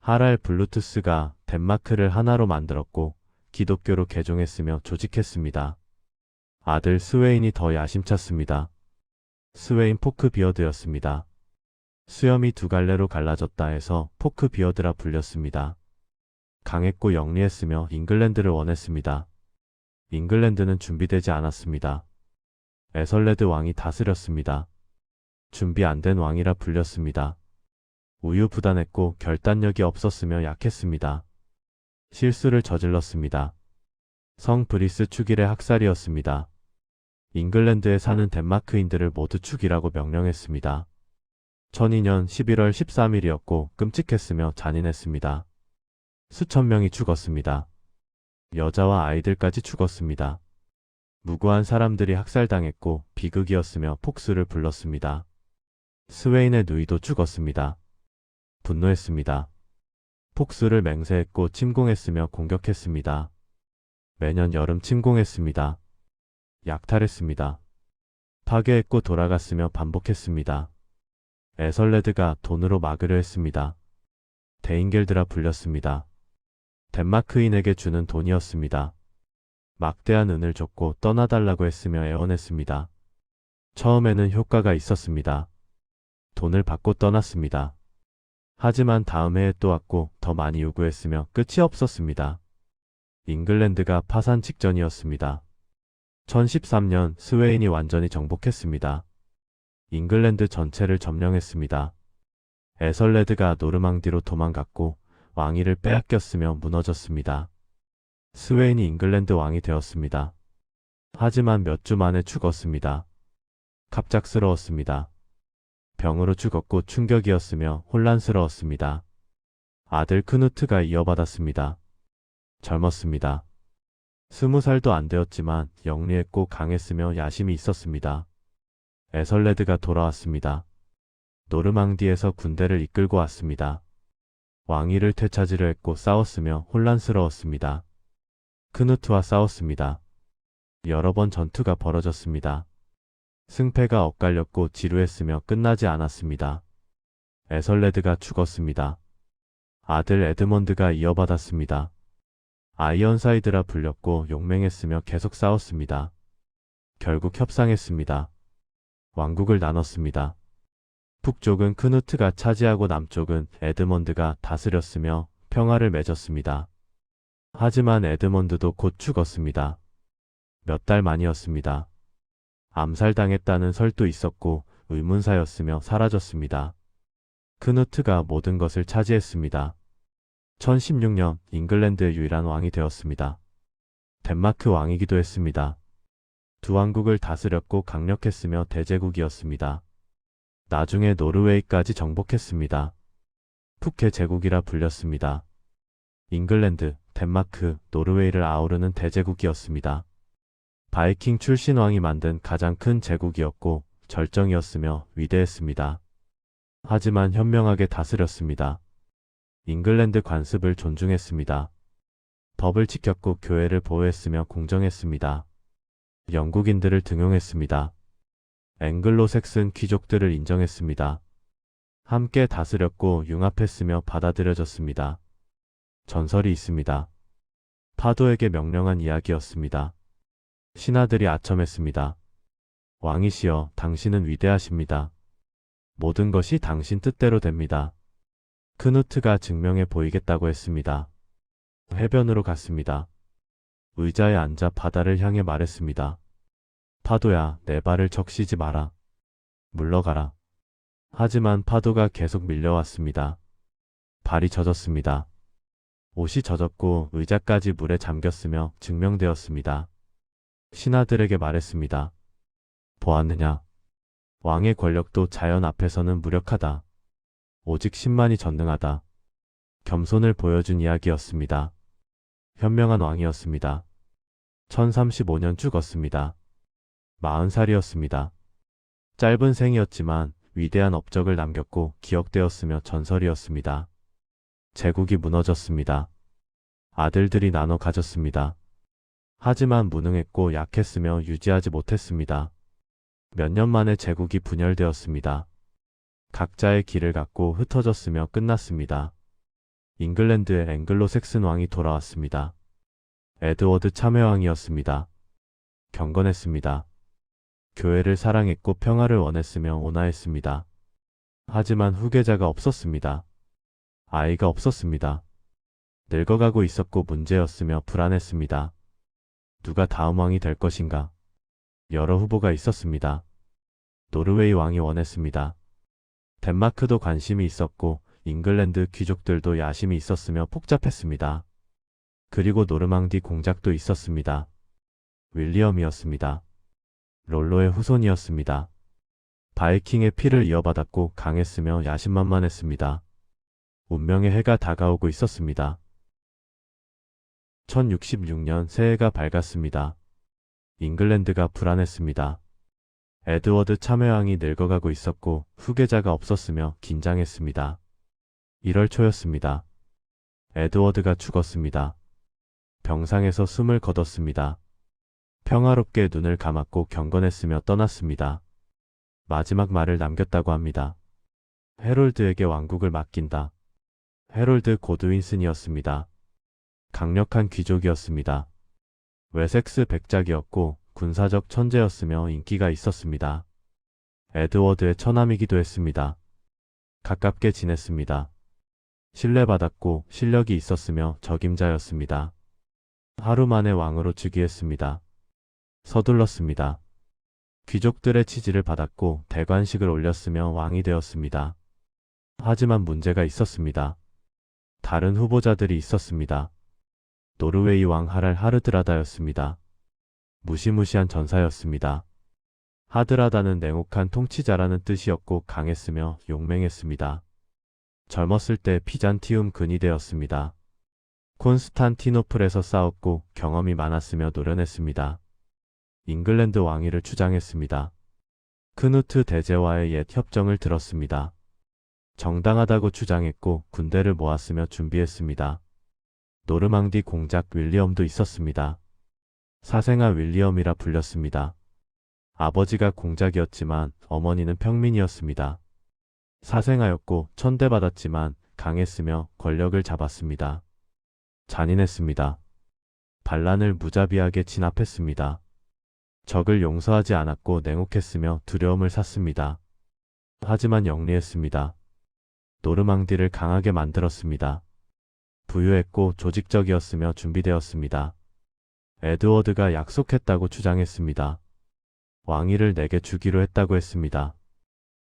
하랄 블루투스가 덴마크를 하나로 만들었고 기독교로 개종했으며 조직했습니다. 아들 스웨인이 더 야심찼습니다. 스웨인 포크비어드였습니다. 수염이 두 갈래로 갈라졌다 해서 포크비어드라 불렸습니다. 강했고 영리했으며 잉글랜드를 원했습니다. 잉글랜드는 준비되지 않았습니다. 에설레드 왕이 다스렸습니다. 준비 안 된 왕이라 불렸습니다. 우유부단했고 결단력이 없었으며 약했습니다. 실수를 저질렀습니다. 성 브리스 축일의 학살이었습니다. 잉글랜드에 사는 덴마크인들을 모두 죽이라고 명령했습니다. 1002년 11월 13일이었고 끔찍했으며 잔인했습니다. 수천 명이 죽었습니다. 여자와 아이들까지 죽었습니다. 무고한 사람들이 학살당했고 비극이었으며 폭수를 불렀습니다. 스웨인의 누이도 죽었습니다. 분노했습니다. 폭수를 맹세했고 침공했으며 공격했습니다. 매년 여름 침공했습니다. 약탈했습니다. 파괴했고 돌아갔으며 반복했습니다. 에설레드가 돈으로 막으려 했습니다. 데인겔드라 불렸습니다. 덴마크인에게 주는 돈이었습니다. 막대한 은을 줬고 떠나달라고 했으며 애원했습니다. 처음에는 효과가 있었습니다. 돈을 받고 떠났습니다. 하지만 다음 해에 또 왔고 더 많이 요구했으며 끝이 없었습니다. 잉글랜드가 파산 직전이었습니다. 1013년 스웨인이 완전히 정복했습니다. 잉글랜드 전체를 점령했습니다. 에설레드가 노르망디로 도망갔고 왕위를 빼앗겼으며 무너졌습니다. 스웨인이 잉글랜드 왕이 되었습니다. 하지만 몇 주 만에 죽었습니다. 갑작스러웠습니다. 병으로 죽었고 충격이었으며 혼란스러웠습니다. 아들 크누트가 이어받았습니다. 젊었습니다. 20살도 안 되었지만 영리했고 강했으며 야심이 있었습니다. 에설레드가 돌아왔습니다. 노르망디에서 군대를 이끌고 왔습니다. 왕위를 되찾으려 했고 싸웠으며 혼란스러웠습니다. 크누트와 싸웠습니다. 여러 번 전투가 벌어졌습니다. 승패가 엇갈렸고 지루했으며 끝나지 않았습니다. 에설레드가 죽었습니다. 아들 에드먼드가 이어받았습니다. 아이언사이드라 불렸고 용맹했으며 계속 싸웠습니다. 결국 협상했습니다. 왕국을 나눴습니다. 북쪽은 크누트가 차지하고 남쪽은 에드먼드가 다스렸으며 평화를 맺었습니다. 하지만 에드먼드도 곧 죽었습니다. 몇 달 만이었습니다. 암살당했다는 설도 있었고 의문사였으며 사라졌습니다. 크누트가 모든 것을 차지했습니다. 1016년 잉글랜드의 유일한 왕이 되었습니다. 덴마크 왕이기도 했습니다. 두 왕국을 다스렸고 강력했으며 대제국이었습니다. 나중에 노르웨이까지 정복했습니다. 푸케 제국이라 불렸습니다. 잉글랜드, 덴마크, 노르웨이를 아우르는 대제국이었습니다. 바이킹 출신 왕이 만든 가장 큰 제국이었고 절정이었으며 위대했습니다. 하지만 현명하게 다스렸습니다. 잉글랜드 관습을 존중했습니다. 법을 지켰고 교회를 보호했으며 공정했습니다. 영국인들을 등용했습니다. 앵글로색슨 귀족들을 인정했습니다. 함께 다스렸고 융합했으며 받아들여졌습니다. 전설이 있습니다. 파도에게 명령한 이야기였습니다. 신하들이 아첨했습니다. 왕이시여, 당신은 위대하십니다. 모든 것이 당신 뜻대로 됩니다. 크누트가 증명해 보이겠다고 했습니다. 해변으로 갔습니다. 의자에 앉아 바다를 향해 말했습니다. 파도야, 내 발을 적시지 마라. 물러가라. 하지만 파도가 계속 밀려왔습니다. 발이 젖었습니다. 옷이 젖었고 의자까지 물에 잠겼으며 증명되었습니다. 신하들에게 말했습니다. 보았느냐? 왕의 권력도 자연 앞에서는 무력하다. 오직 신만이 전능하다. 겸손을 보여준 이야기였습니다. 현명한 왕이었습니다. 1035년 죽었습니다. 40살이었습니다. 짧은 생이었지만 위대한 업적을 남겼고 기억되었으며 전설이었습니다. 제국이 무너졌습니다. 아들들이 나눠 가졌습니다. 하지만 무능했고 약했으며 유지하지 못했습니다. 몇 년 만에 제국이 분열되었습니다. 각자의 길을 갖고 흩어졌으며 끝났습니다. 잉글랜드의 앵글로색슨 왕이 돌아왔습니다. 에드워드 참회왕이었습니다. 경건했습니다. 교회를 사랑했고 평화를 원했으며 온화했습니다. 하지만 후계자가 없었습니다. 아이가 없었습니다. 늙어가고 있었고 문제였으며 불안했습니다. 누가 다음 왕이 될 것인가? 여러 후보가 있었습니다. 노르웨이 왕이 원했습니다. 덴마크도 관심이 있었고 잉글랜드 귀족들도 야심이 있었으며 복잡했습니다. 그리고 노르망디 공작도 있었습니다. 윌리엄이었습니다. 롤로의 후손이었습니다. 바이킹의 피를 이어받았고 강했으며 야심만만했습니다. 운명의 해가 다가오고 있었습니다. 1066년 새해가 밝았습니다. 잉글랜드가 불안했습니다. 에드워드 참여왕이 늙어가고 있었고 후계자가 없었으며 긴장했습니다. 1월 초였습니다. 에드워드가 죽었습니다. 병상에서 숨을 거뒀습니다. 평화롭게 눈을 감았고 경건했으며 떠났습니다. 마지막 말을 남겼다고 합니다. 해롤드에게 왕국을 맡긴다. 해롤드 고드윈슨이었습니다. 강력한 귀족이었습니다. 웨섹스 백작이었고 군사적 천재였으며 인기가 있었습니다. 에드워드의 처남이기도 했습니다. 가깝게 지냈습니다. 신뢰받았고 실력이 있었으며 적임자였습니다. 하루 만에 왕으로 즉위했습니다. 서둘렀습니다. 귀족들의 지지를 받았고 대관식을 올렸으며 왕이 되었습니다. 하지만 문제가 있었습니다. 다른 후보자들이 있었습니다. 노르웨이 왕 하랄 하르드라다였습니다. 무시무시한 전사였습니다. 하드라다는 냉혹한 통치자라는 뜻이었고 강했으며 용맹했습니다. 젊었을 때 비잔티움 근이 되었습니다. 콘스탄티노플에서 싸웠고 경험이 많았으며 노련했습니다. 잉글랜드 왕위를 주장했습니다. 크누트 대제와의 옛 협정을 들었습니다. 정당하다고 주장했고 군대를 모았으며 준비했습니다. 노르망디 공작 윌리엄도 있었습니다. 사생아 윌리엄이라 불렸습니다. 아버지가 공작이었지만 어머니는 평민이었습니다. 사생아였고 천대받았지만 강했으며 권력을 잡았습니다. 잔인했습니다. 반란을 무자비하게 진압했습니다. 적을 용서하지 않았고 냉혹했으며 두려움을 샀습니다. 하지만 영리했습니다. 노르망디를 강하게 만들었습니다. 부유했고 조직적이었으며 준비되었습니다. 에드워드가 약속했다고 주장했습니다. 왕위를 내게 주기로 했다고 했습니다.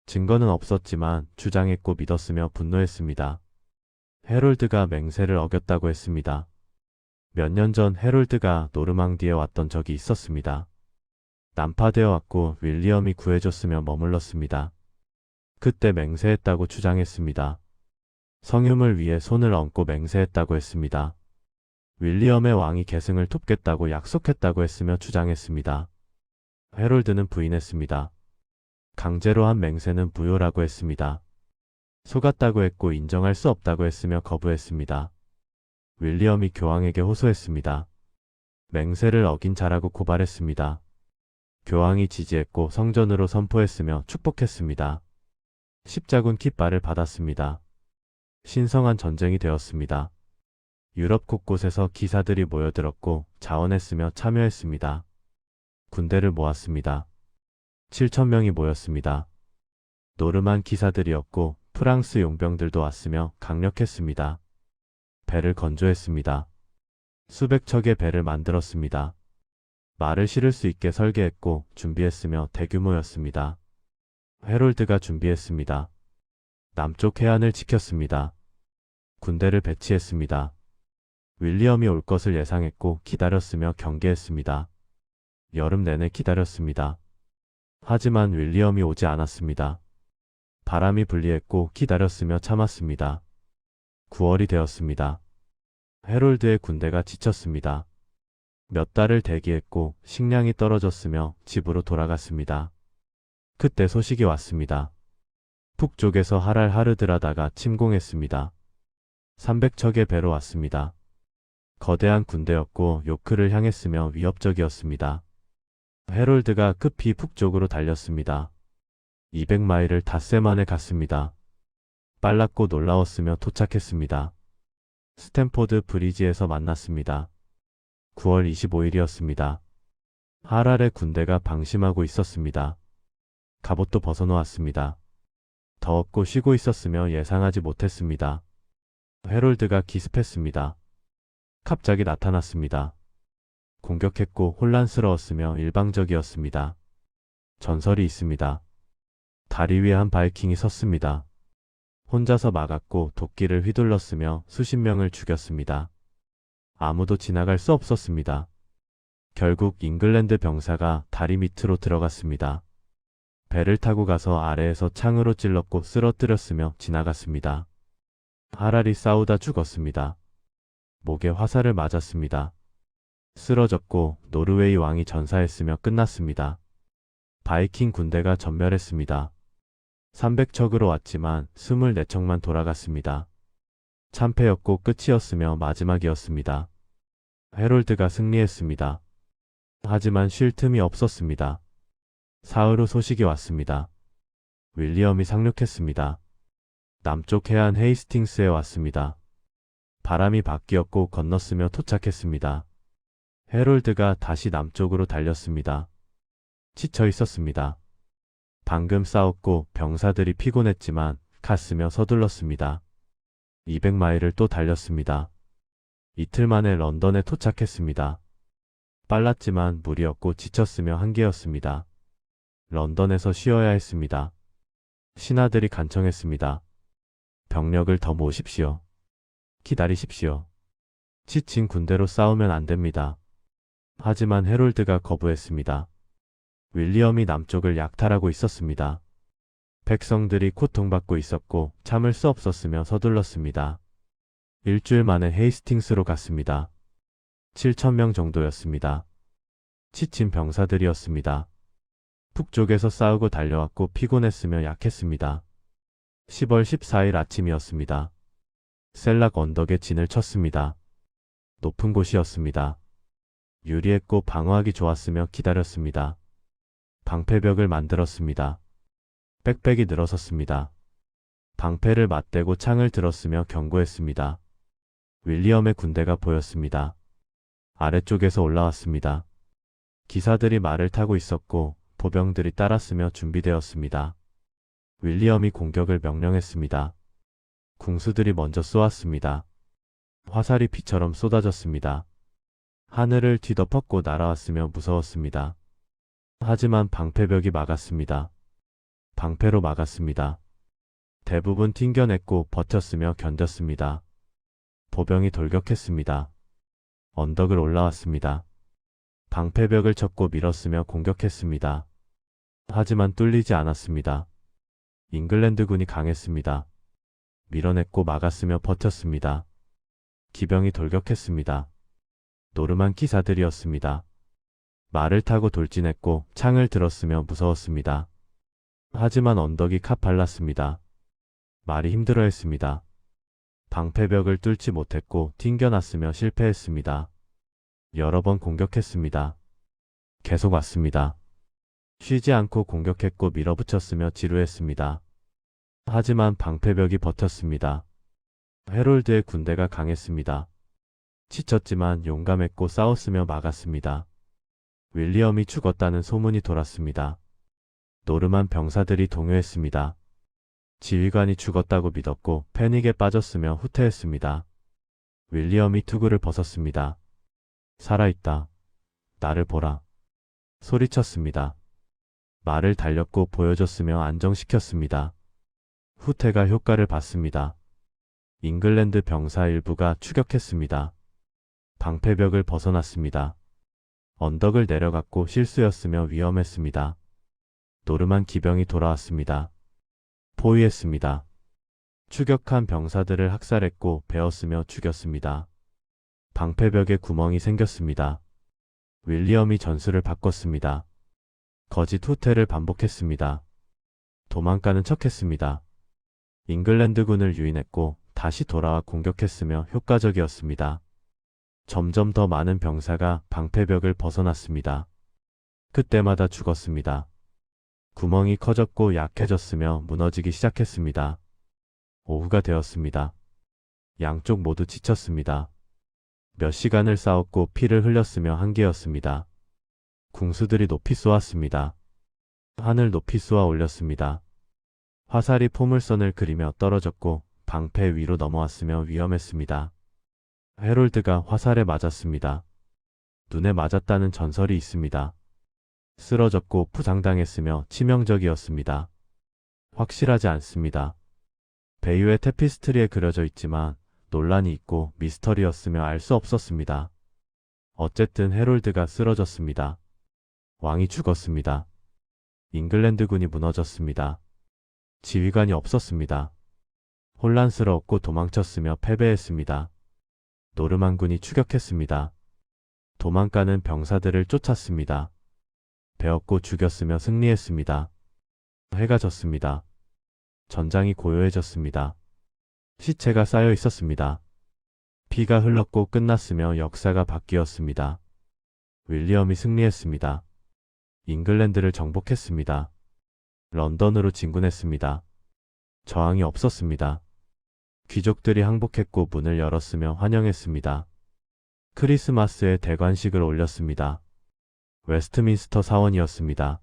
증거는 없었지만 주장했고 믿었으며 분노했습니다. 해롤드가 맹세를 어겼다고 했습니다. 몇 년 전 해롤드가 노르망디에 왔던 적이 있었습니다. 난파되어 왔고 윌리엄이 구해줬으며 머물렀습니다. 그때 맹세했다고 주장했습니다. 성흉을 위해 손을 얹고 맹세했다고 했습니다. 윌리엄의 왕이 계승을 돕겠다고 약속했다고 했으며 주장했습니다. 해롤드는 부인했습니다. 강제로 한 맹세는 무효라고 했습니다. 속았다고 했고 인정할 수 없다고 했으며 거부했습니다. 윌리엄이 교황에게 호소했습니다. 맹세를 어긴 자라고 고발했습니다. 교황이 지지했고 성전으로 선포했으며 축복했습니다. 십자군 깃발을 받았습니다. 신성한 전쟁이 되었습니다. 유럽 곳곳에서 기사들이 모여들었고 자원했으며 참여했습니다. 군대를 모았습니다. 7,000명이 모였습니다. 노르만 기사들이었고 프랑스 용병들도 왔으며 강력했습니다. 배를 건조했습니다. 수백 척의 배를 만들었습니다. 말을 실을 수 있게 설계했고 준비했으며 대규모였습니다. 해롤드가 준비했습니다. 남쪽 해안을 지켰습니다. 군대를 배치했습니다. 윌리엄이 올 것을 예상했고 기다렸으며 경계했습니다. 여름 내내 기다렸습니다. 하지만 윌리엄이 오지 않았습니다. 바람이 불리했고 기다렸으며 참았습니다. 9월이 되었습니다. 해롤드의 군대가 지쳤습니다. 몇 달을 대기했고 식량이 떨어졌으며 집으로 돌아갔습니다. 그때 소식이 왔습니다. 북쪽에서 하랄 하르드라다가 침공했습니다. 300척의 배로 왔습니다. 거대한 군대였고 요크를 향했으며 위협적이었습니다. 해롤드가 급히 북쪽으로 달렸습니다. 200마일을 닷새 만에 갔습니다. 빨랐고 놀라웠으며 도착했습니다. 스탠포드 브리지에서 만났습니다. 9월 25일이었습니다. 하랄의 군대가 방심하고 있었습니다. 갑옷도 벗어놓았습니다. 더웠고 쉬고 있었으며 예상하지 못했습니다. 해롤드가 기습했습니다. 갑자기 나타났습니다. 공격했고 혼란스러웠으며 일방적이었습니다. 전설이 있습니다. 다리 위에 한 바이킹이 섰습니다. 혼자서 막았고 도끼를 휘둘렀으며 수십 명을 죽였습니다. 아무도 지나갈 수 없었습니다. 결국 잉글랜드 병사가 다리 밑으로 들어갔습니다. 배를 타고 가서 아래에서 창으로 찔렀고 쓰러뜨렸으며 지나갔습니다. 하랄이 싸우다 죽었습니다. 목에 화살을 맞았습니다. 쓰러졌고 노르웨이 왕이 전사했으며 끝났습니다. 바이킹 군대가 전멸했습니다. 300척으로 왔지만 24척만 돌아갔습니다. 참패였고 끝이었으며 마지막이었습니다. 해롤드가 승리했습니다. 하지만 쉴 틈이 없었습니다. 사흘 후 소식이 왔습니다. 윌리엄이 상륙했습니다. 남쪽 해안 헤이스팅스에 왔습니다. 바람이 바뀌었고 건넜으며 도착했습니다. 해롤드가 다시 남쪽으로 달렸습니다. 지쳐 있었습니다. 방금 싸웠고 병사들이 피곤했지만 갔으며 서둘렀습니다. 200마일을 또 달렸습니다. 이틀 만에 런던에 도착했습니다. 빨랐지만 무리였고 지쳤으며 한계였습니다. 런던에서 쉬어야 했습니다. 신하들이 간청했습니다. 병력을 더 모으십시오. 기다리십시오. 지친 군대로 싸우면 안 됩니다. 하지만 해롤드가 거부했습니다. 윌리엄이 남쪽을 약탈하고 있었습니다. 백성들이 고통받고 있었고 참을 수 없었으며 서둘렀습니다. 일주일 만에 헤이스팅스로 갔습니다. 7,000명 정도였습니다. 지친 병사들이었습니다. 북쪽에서 싸우고 달려왔고 피곤했으며 약했습니다. 10월 14일 아침이었습니다. 셀락 언덕에 진을 쳤습니다. 높은 곳이었습니다. 유리했고 방어하기 좋았으며 기다렸습니다. 방패벽을 만들었습니다. 빽빽이 늘어섰습니다. 방패를 맞대고 창을 들었으며 경고했습니다. 윌리엄의 군대가 보였습니다. 아래쪽에서 올라왔습니다. 기사들이 말을 타고 있었고 보병들이 따랐으며 준비되었습니다. 윌리엄이 공격을 명령했습니다. 궁수들이 먼저 쏘았습니다. 화살이 비처럼 쏟아졌습니다. 하늘을 뒤덮었고 날아왔으며 무서웠습니다. 하지만 방패벽이 막았습니다. 방패로 막았습니다. 대부분 튕겨냈고 버텼으며 견뎠습니다. 보병이 돌격했습니다. 언덕을 올라왔습니다. 방패벽을 쳤고 밀었으며 공격했습니다. 하지만 뚫리지 않았습니다. 잉글랜드군이 강했습니다. 밀어냈고 막았으며 버텼습니다. 기병이 돌격했습니다. 노르만 기사들이었습니다. 말을 타고 돌진했고 창을 들었으며 무서웠습니다. 하지만 언덕이 가팔랐습니다. 말이 힘들어했습니다. 방패벽을 뚫지 못했고 튕겨났으며 실패했습니다. 여러 번 공격했습니다. 계속 왔습니다. 쉬지 않고 공격했고 밀어붙였으며 지루했습니다. 하지만 방패벽이 버텼습니다. 해롤드의 군대가 강했습니다. 지쳤지만 용감했고 싸웠으며 막았습니다. 윌리엄이 죽었다는 소문이 돌았습니다. 노르만 병사들이 동요했습니다. 지휘관이 죽었다고 믿었고 패닉에 빠졌으며 후퇴했습니다. 윌리엄이 투구를 벗었습니다. 살아있다. 나를 보라. 소리쳤습니다. 말을 달렸고 보여줬으며 안정시켰습니다. 후퇴가 효과를 봤습니다. 잉글랜드 병사 일부가 추격했습니다. 방패벽을 벗어났습니다. 언덕을 내려갔고 실수였으며 위험했습니다. 노르만 기병이 돌아왔습니다. 포위했습니다. 추격한 병사들을 학살했고 베었으며 죽였습니다. 방패벽에 구멍이 생겼습니다. 윌리엄이 전술을 바꿨습니다. 거짓 후퇴를 반복했습니다. 도망가는 척했습니다. 잉글랜드군을 유인했고 다시 돌아와 공격했으며 효과적이었습니다. 점점 더 많은 병사가 방패벽을 벗어났습니다. 그때마다 죽었습니다. 구멍이 커졌고 약해졌으며 무너지기 시작했습니다. 오후가 되었습니다. 양쪽 모두 지쳤습니다. 몇 시간을 싸웠고 피를 흘렸으며 한계였습니다. 궁수들이 높이 쏘았습니다. 하늘 높이 쏘아 올렸습니다. 화살이 포물선을 그리며 떨어졌고 방패 위로 넘어왔으며 위험했습니다. 해롤드가 화살에 맞았습니다. 눈에 맞았다는 전설이 있습니다. 쓰러졌고 부상당했으며 치명적이었습니다. 확실하지 않습니다. 베이유의 테피스트리에 그려져 있지만 논란이 있고 미스터리였으며 알 수 없었습니다. 어쨌든 해롤드가 쓰러졌습니다. 왕이 죽었습니다. 잉글랜드군이 무너졌습니다. 지휘관이 없었습니다. 혼란스러웠고 도망쳤으며 패배했습니다. 노르만군이 추격했습니다. 도망가는 병사들을 쫓았습니다. 베었고 죽였으며 승리했습니다. 해가 졌습니다. 전장이 고요해졌습니다. 시체가 쌓여 있었습니다. 피가 흘렀고 끝났으며 역사가 바뀌었습니다. 윌리엄이 승리했습니다. 잉글랜드를 정복했습니다. 런던으로 진군했습니다. 저항이 없었습니다. 귀족들이 항복했고 문을 열었으며 환영했습니다. 크리스마스에 대관식을 올렸습니다. 웨스트민스터 사원이었습니다.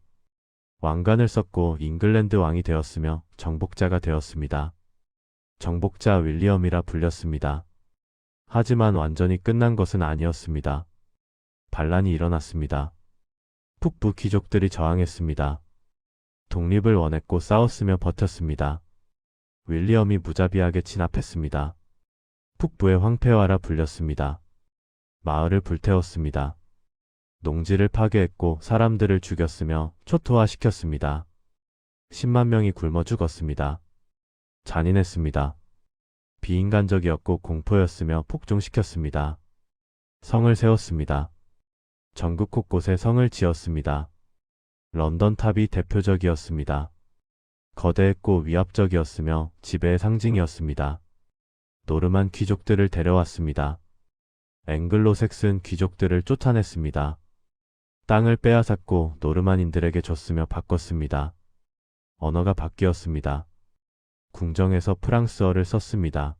왕관을 썼고 잉글랜드 왕이 되었으며 정복자가 되었습니다. 정복자 윌리엄이라 불렸습니다. 하지만 완전히 끝난 것은 아니었습니다. 반란이 일어났습니다. 북부 귀족들이 저항했습니다. 독립을 원했고 싸웠으며 버텼습니다. 윌리엄이 무자비하게 진압했습니다. 북부의 황폐화라 불렸습니다. 마을을 불태웠습니다. 농지를 파괴했고 사람들을 죽였으며 초토화시켰습니다. 10만 명이 굶어 죽었습니다. 잔인했습니다. 비인간적이었고 공포였으며 폭종시켰습니다. 성을 세웠습니다. 전국 곳곳에 성을 지었습니다. 런던 탑이 대표적이었습니다. 거대했고 위압적이었으며 지배의 상징이었습니다. 노르만 귀족들을 데려왔습니다. 앵글로색슨 귀족들을 쫓아냈습니다. 땅을 빼앗았고 노르만인들에게 줬으며 바꿨습니다. 언어가 바뀌었습니다. 궁정에서 프랑스어를 썼습니다.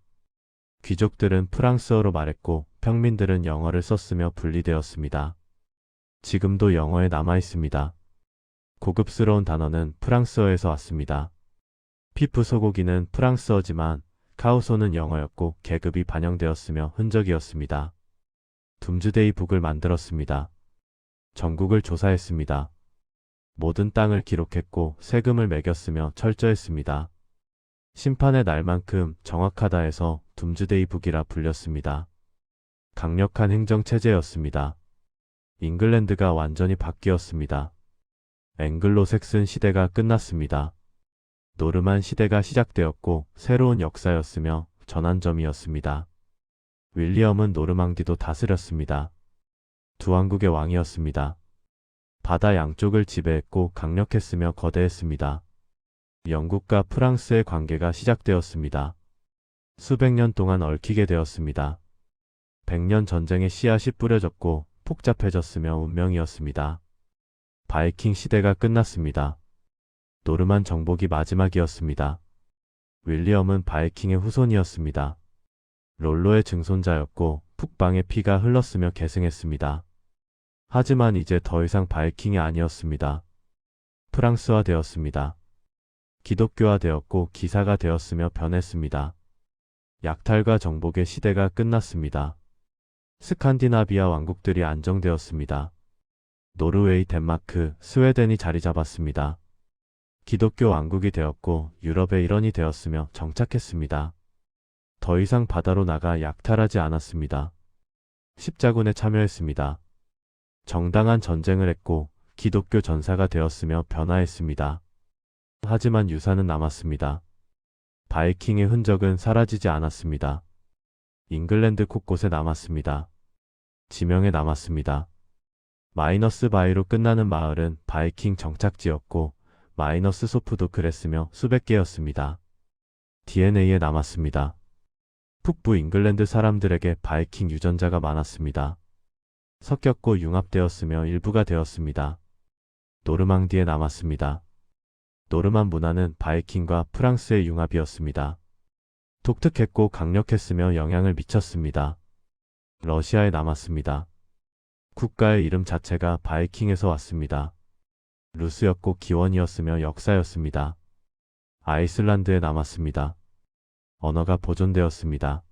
귀족들은 프랑스어로 말했고 평민들은 영어를 썼으며 분리되었습니다. 지금도 영어에 남아있습니다. 고급스러운 단어는 프랑스어에서 왔습니다. 피프 소고기는 프랑스어지만 카우소는 영어였고 계급이 반영되었으며 흔적이었습니다. 둠즈데이 북을 만들었습니다. 전국을 조사했습니다. 모든 땅을 기록했고 세금을 매겼으며 철저했습니다. 심판의 날만큼 정확하다 해서 둠즈데이 북이라 불렸습니다. 강력한 행정체제였습니다. 잉글랜드가 완전히 바뀌었습니다. 앵글로색슨 시대가 끝났습니다. 노르만 시대가 시작되었고 새로운 역사였으며 전환점이었습니다. 윌리엄은 노르망디도 다스렸습니다. 두 왕국의 왕이었습니다. 바다 양쪽을 지배했고 강력했으며 거대했습니다. 영국과 프랑스의 관계가 시작되었습니다. 수백 년 동안 얽히게 되었습니다. 100년 전쟁의 씨앗이 뿌려졌고 복잡해졌으며 운명이었습니다. 바이킹 시대가 끝났습니다. 노르만 정복이 마지막이었습니다. 윌리엄은 바이킹의 후손이었습니다. 롤로의 증손자였고 북방의 피가 흘렀으며 계승했습니다. 하지만 이제 더 이상 바이킹이 아니었습니다. 프랑스화 되었습니다. 기독교화 되었고 기사가 되었으며 변했습니다. 약탈과 정복의 시대가 끝났습니다. 스칸디나비아 왕국들이 안정되었습니다. 노르웨이, 덴마크, 스웨덴이 자리 잡았습니다. 기독교 왕국이 되었고 유럽의 일원이 되었으며 정착했습니다. 더 이상 바다로 나가 약탈하지 않았습니다. 십자군에 참여했습니다. 정당한 전쟁을 했고 기독교 전사가 되었으며 변화했습니다. 하지만 유산은 남았습니다. 바이킹의 흔적은 사라지지 않았습니다. 잉글랜드 곳곳에 남았습니다. 지명에 남았습니다. 마이너스 바이로 끝나는 마을은 바이킹 정착지였고 마이너스 소프도 그랬으며 수백 개였습니다. DNA에 남았습니다. 북부 잉글랜드 사람들에게 바이킹 유전자가 많았습니다. 섞였고 융합되었으며 일부가 되었습니다. 노르망디에 남았습니다. 노르만 문화는 바이킹과 프랑스의 융합이었습니다. 독특했고 강력했으며 영향을 미쳤습니다. 러시아에 남았습니다. 국가의 이름 자체가 바이킹에서 왔습니다. 루스였고 기원이었으며 역사였습니다. 아이슬란드에 남았습니다. 언어가 보존되었습니다.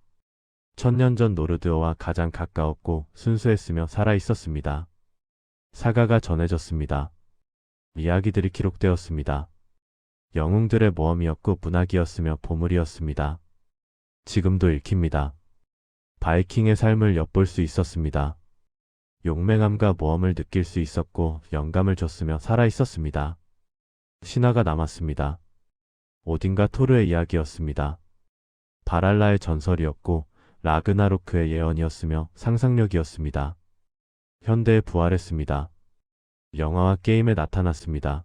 1000년 전 노르드어와 가장 가까웠고 순수했으며 살아있었습니다. 사가가 전해졌습니다. 이야기들이 기록되었습니다. 영웅들의 모험이었고 문학이었으며 보물이었습니다. 지금도 읽힙니다. 바이킹의 삶을 엿볼 수 있었습니다. 용맹함과 모험을 느낄 수 있었고 영감을 줬으며 살아 있었습니다. 신화가 남았습니다. 오딘과 토르의 이야기였습니다. 바랄라의 전설이었고 라그나로크의 예언이었으며 상상력이었습니다. 현대에 부활했습니다. 영화와 게임에 나타났습니다.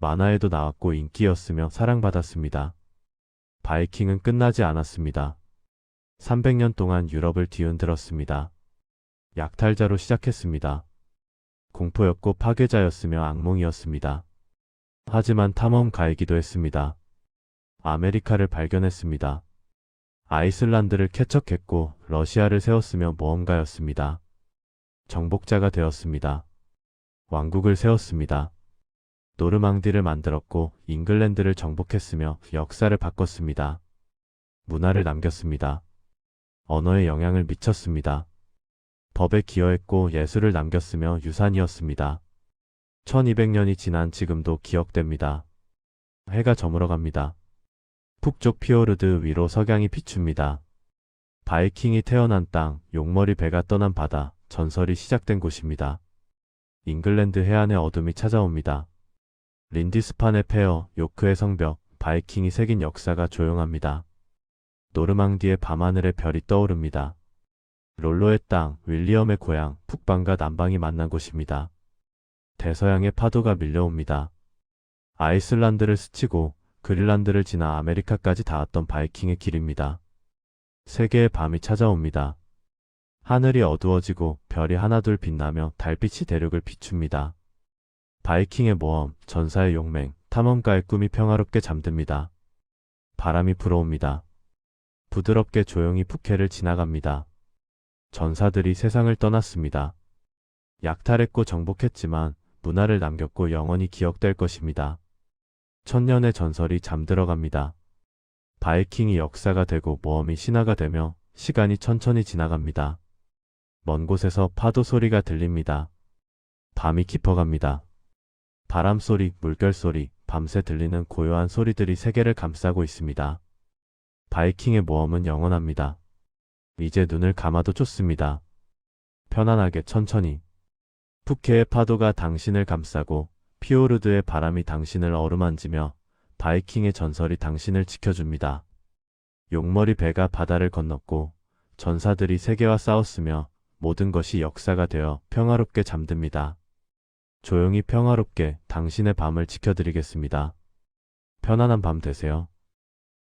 만화에도 나왔고 인기였으며 사랑받았습니다. 바이킹은 끝나지 않았습니다. 300년 동안 유럽을 뒤흔들었습니다. 약탈자로 시작했습니다. 공포였고 파괴자였으며 악몽이었습니다. 하지만 탐험가이기도 했습니다. 아메리카를 발견했습니다. 아이슬란드를 개척했고 러시아를 세웠으며 모험가였습니다. 정복자가 되었습니다. 왕국을 세웠습니다. 노르망디를 만들었고 잉글랜드를 정복했으며 역사를 바꿨습니다. 문화를 남겼습니다. 언어에 영향을 미쳤습니다. 법에 기여했고 예술을 남겼으며 유산이었습니다. 1200년이 지난 지금도 기억됩니다. 해가 저물어 갑니다. 북쪽 피오르드 위로 석양이 비춥니다. 바이킹이 태어난 땅, 용머리 배가 떠난 바다, 전설이 시작된 곳입니다. 잉글랜드 해안의 어둠이 찾아옵니다. 린디스판의 폐허, 요크의 성벽, 바이킹이 새긴 역사가 조용합니다. 노르망디의 밤하늘에 별이 떠오릅니다. 롤로의 땅, 윌리엄의 고향, 북방과 남방이 만난 곳입니다. 대서양의 파도가 밀려옵니다. 아이슬란드를 스치고 그린란드를 지나 아메리카까지 닿았던 바이킹의 길입니다. 세계의 밤이 찾아옵니다. 하늘이 어두워지고 별이 하나둘 빛나며 달빛이 대륙을 비춥니다. 바이킹의 모험, 전사의 용맹, 탐험가의 꿈이 평화롭게 잠듭니다. 바람이 불어옵니다. 부드럽게 조용히 푸케를 지나갑니다. 전사들이 세상을 떠났습니다. 약탈했고 정복했지만 문화를 남겼고 영원히 기억될 것입니다. 천년의 전설이 잠들어갑니다. 바이킹이 역사가 되고 모험이 신화가 되며 시간이 천천히 지나갑니다. 먼 곳에서 파도 소리가 들립니다. 밤이 깊어갑니다. 바람 소리, 물결 소리, 밤새 들리는 고요한 소리들이 세계를 감싸고 있습니다. 바이킹의 모험은 영원합니다. 이제 눈을 감아도 좋습니다. 편안하게 천천히. 푸케의 파도가 당신을 감싸고 피오르드의 바람이 당신을 어루만지며 바이킹의 전설이 당신을 지켜줍니다. 용머리 배가 바다를 건넜고 전사들이 세계와 싸웠으며 모든 것이 역사가 되어 평화롭게 잠듭니다. 조용히 평화롭게 당신의 밤을 지켜드리겠습니다. 편안한 밤 되세요.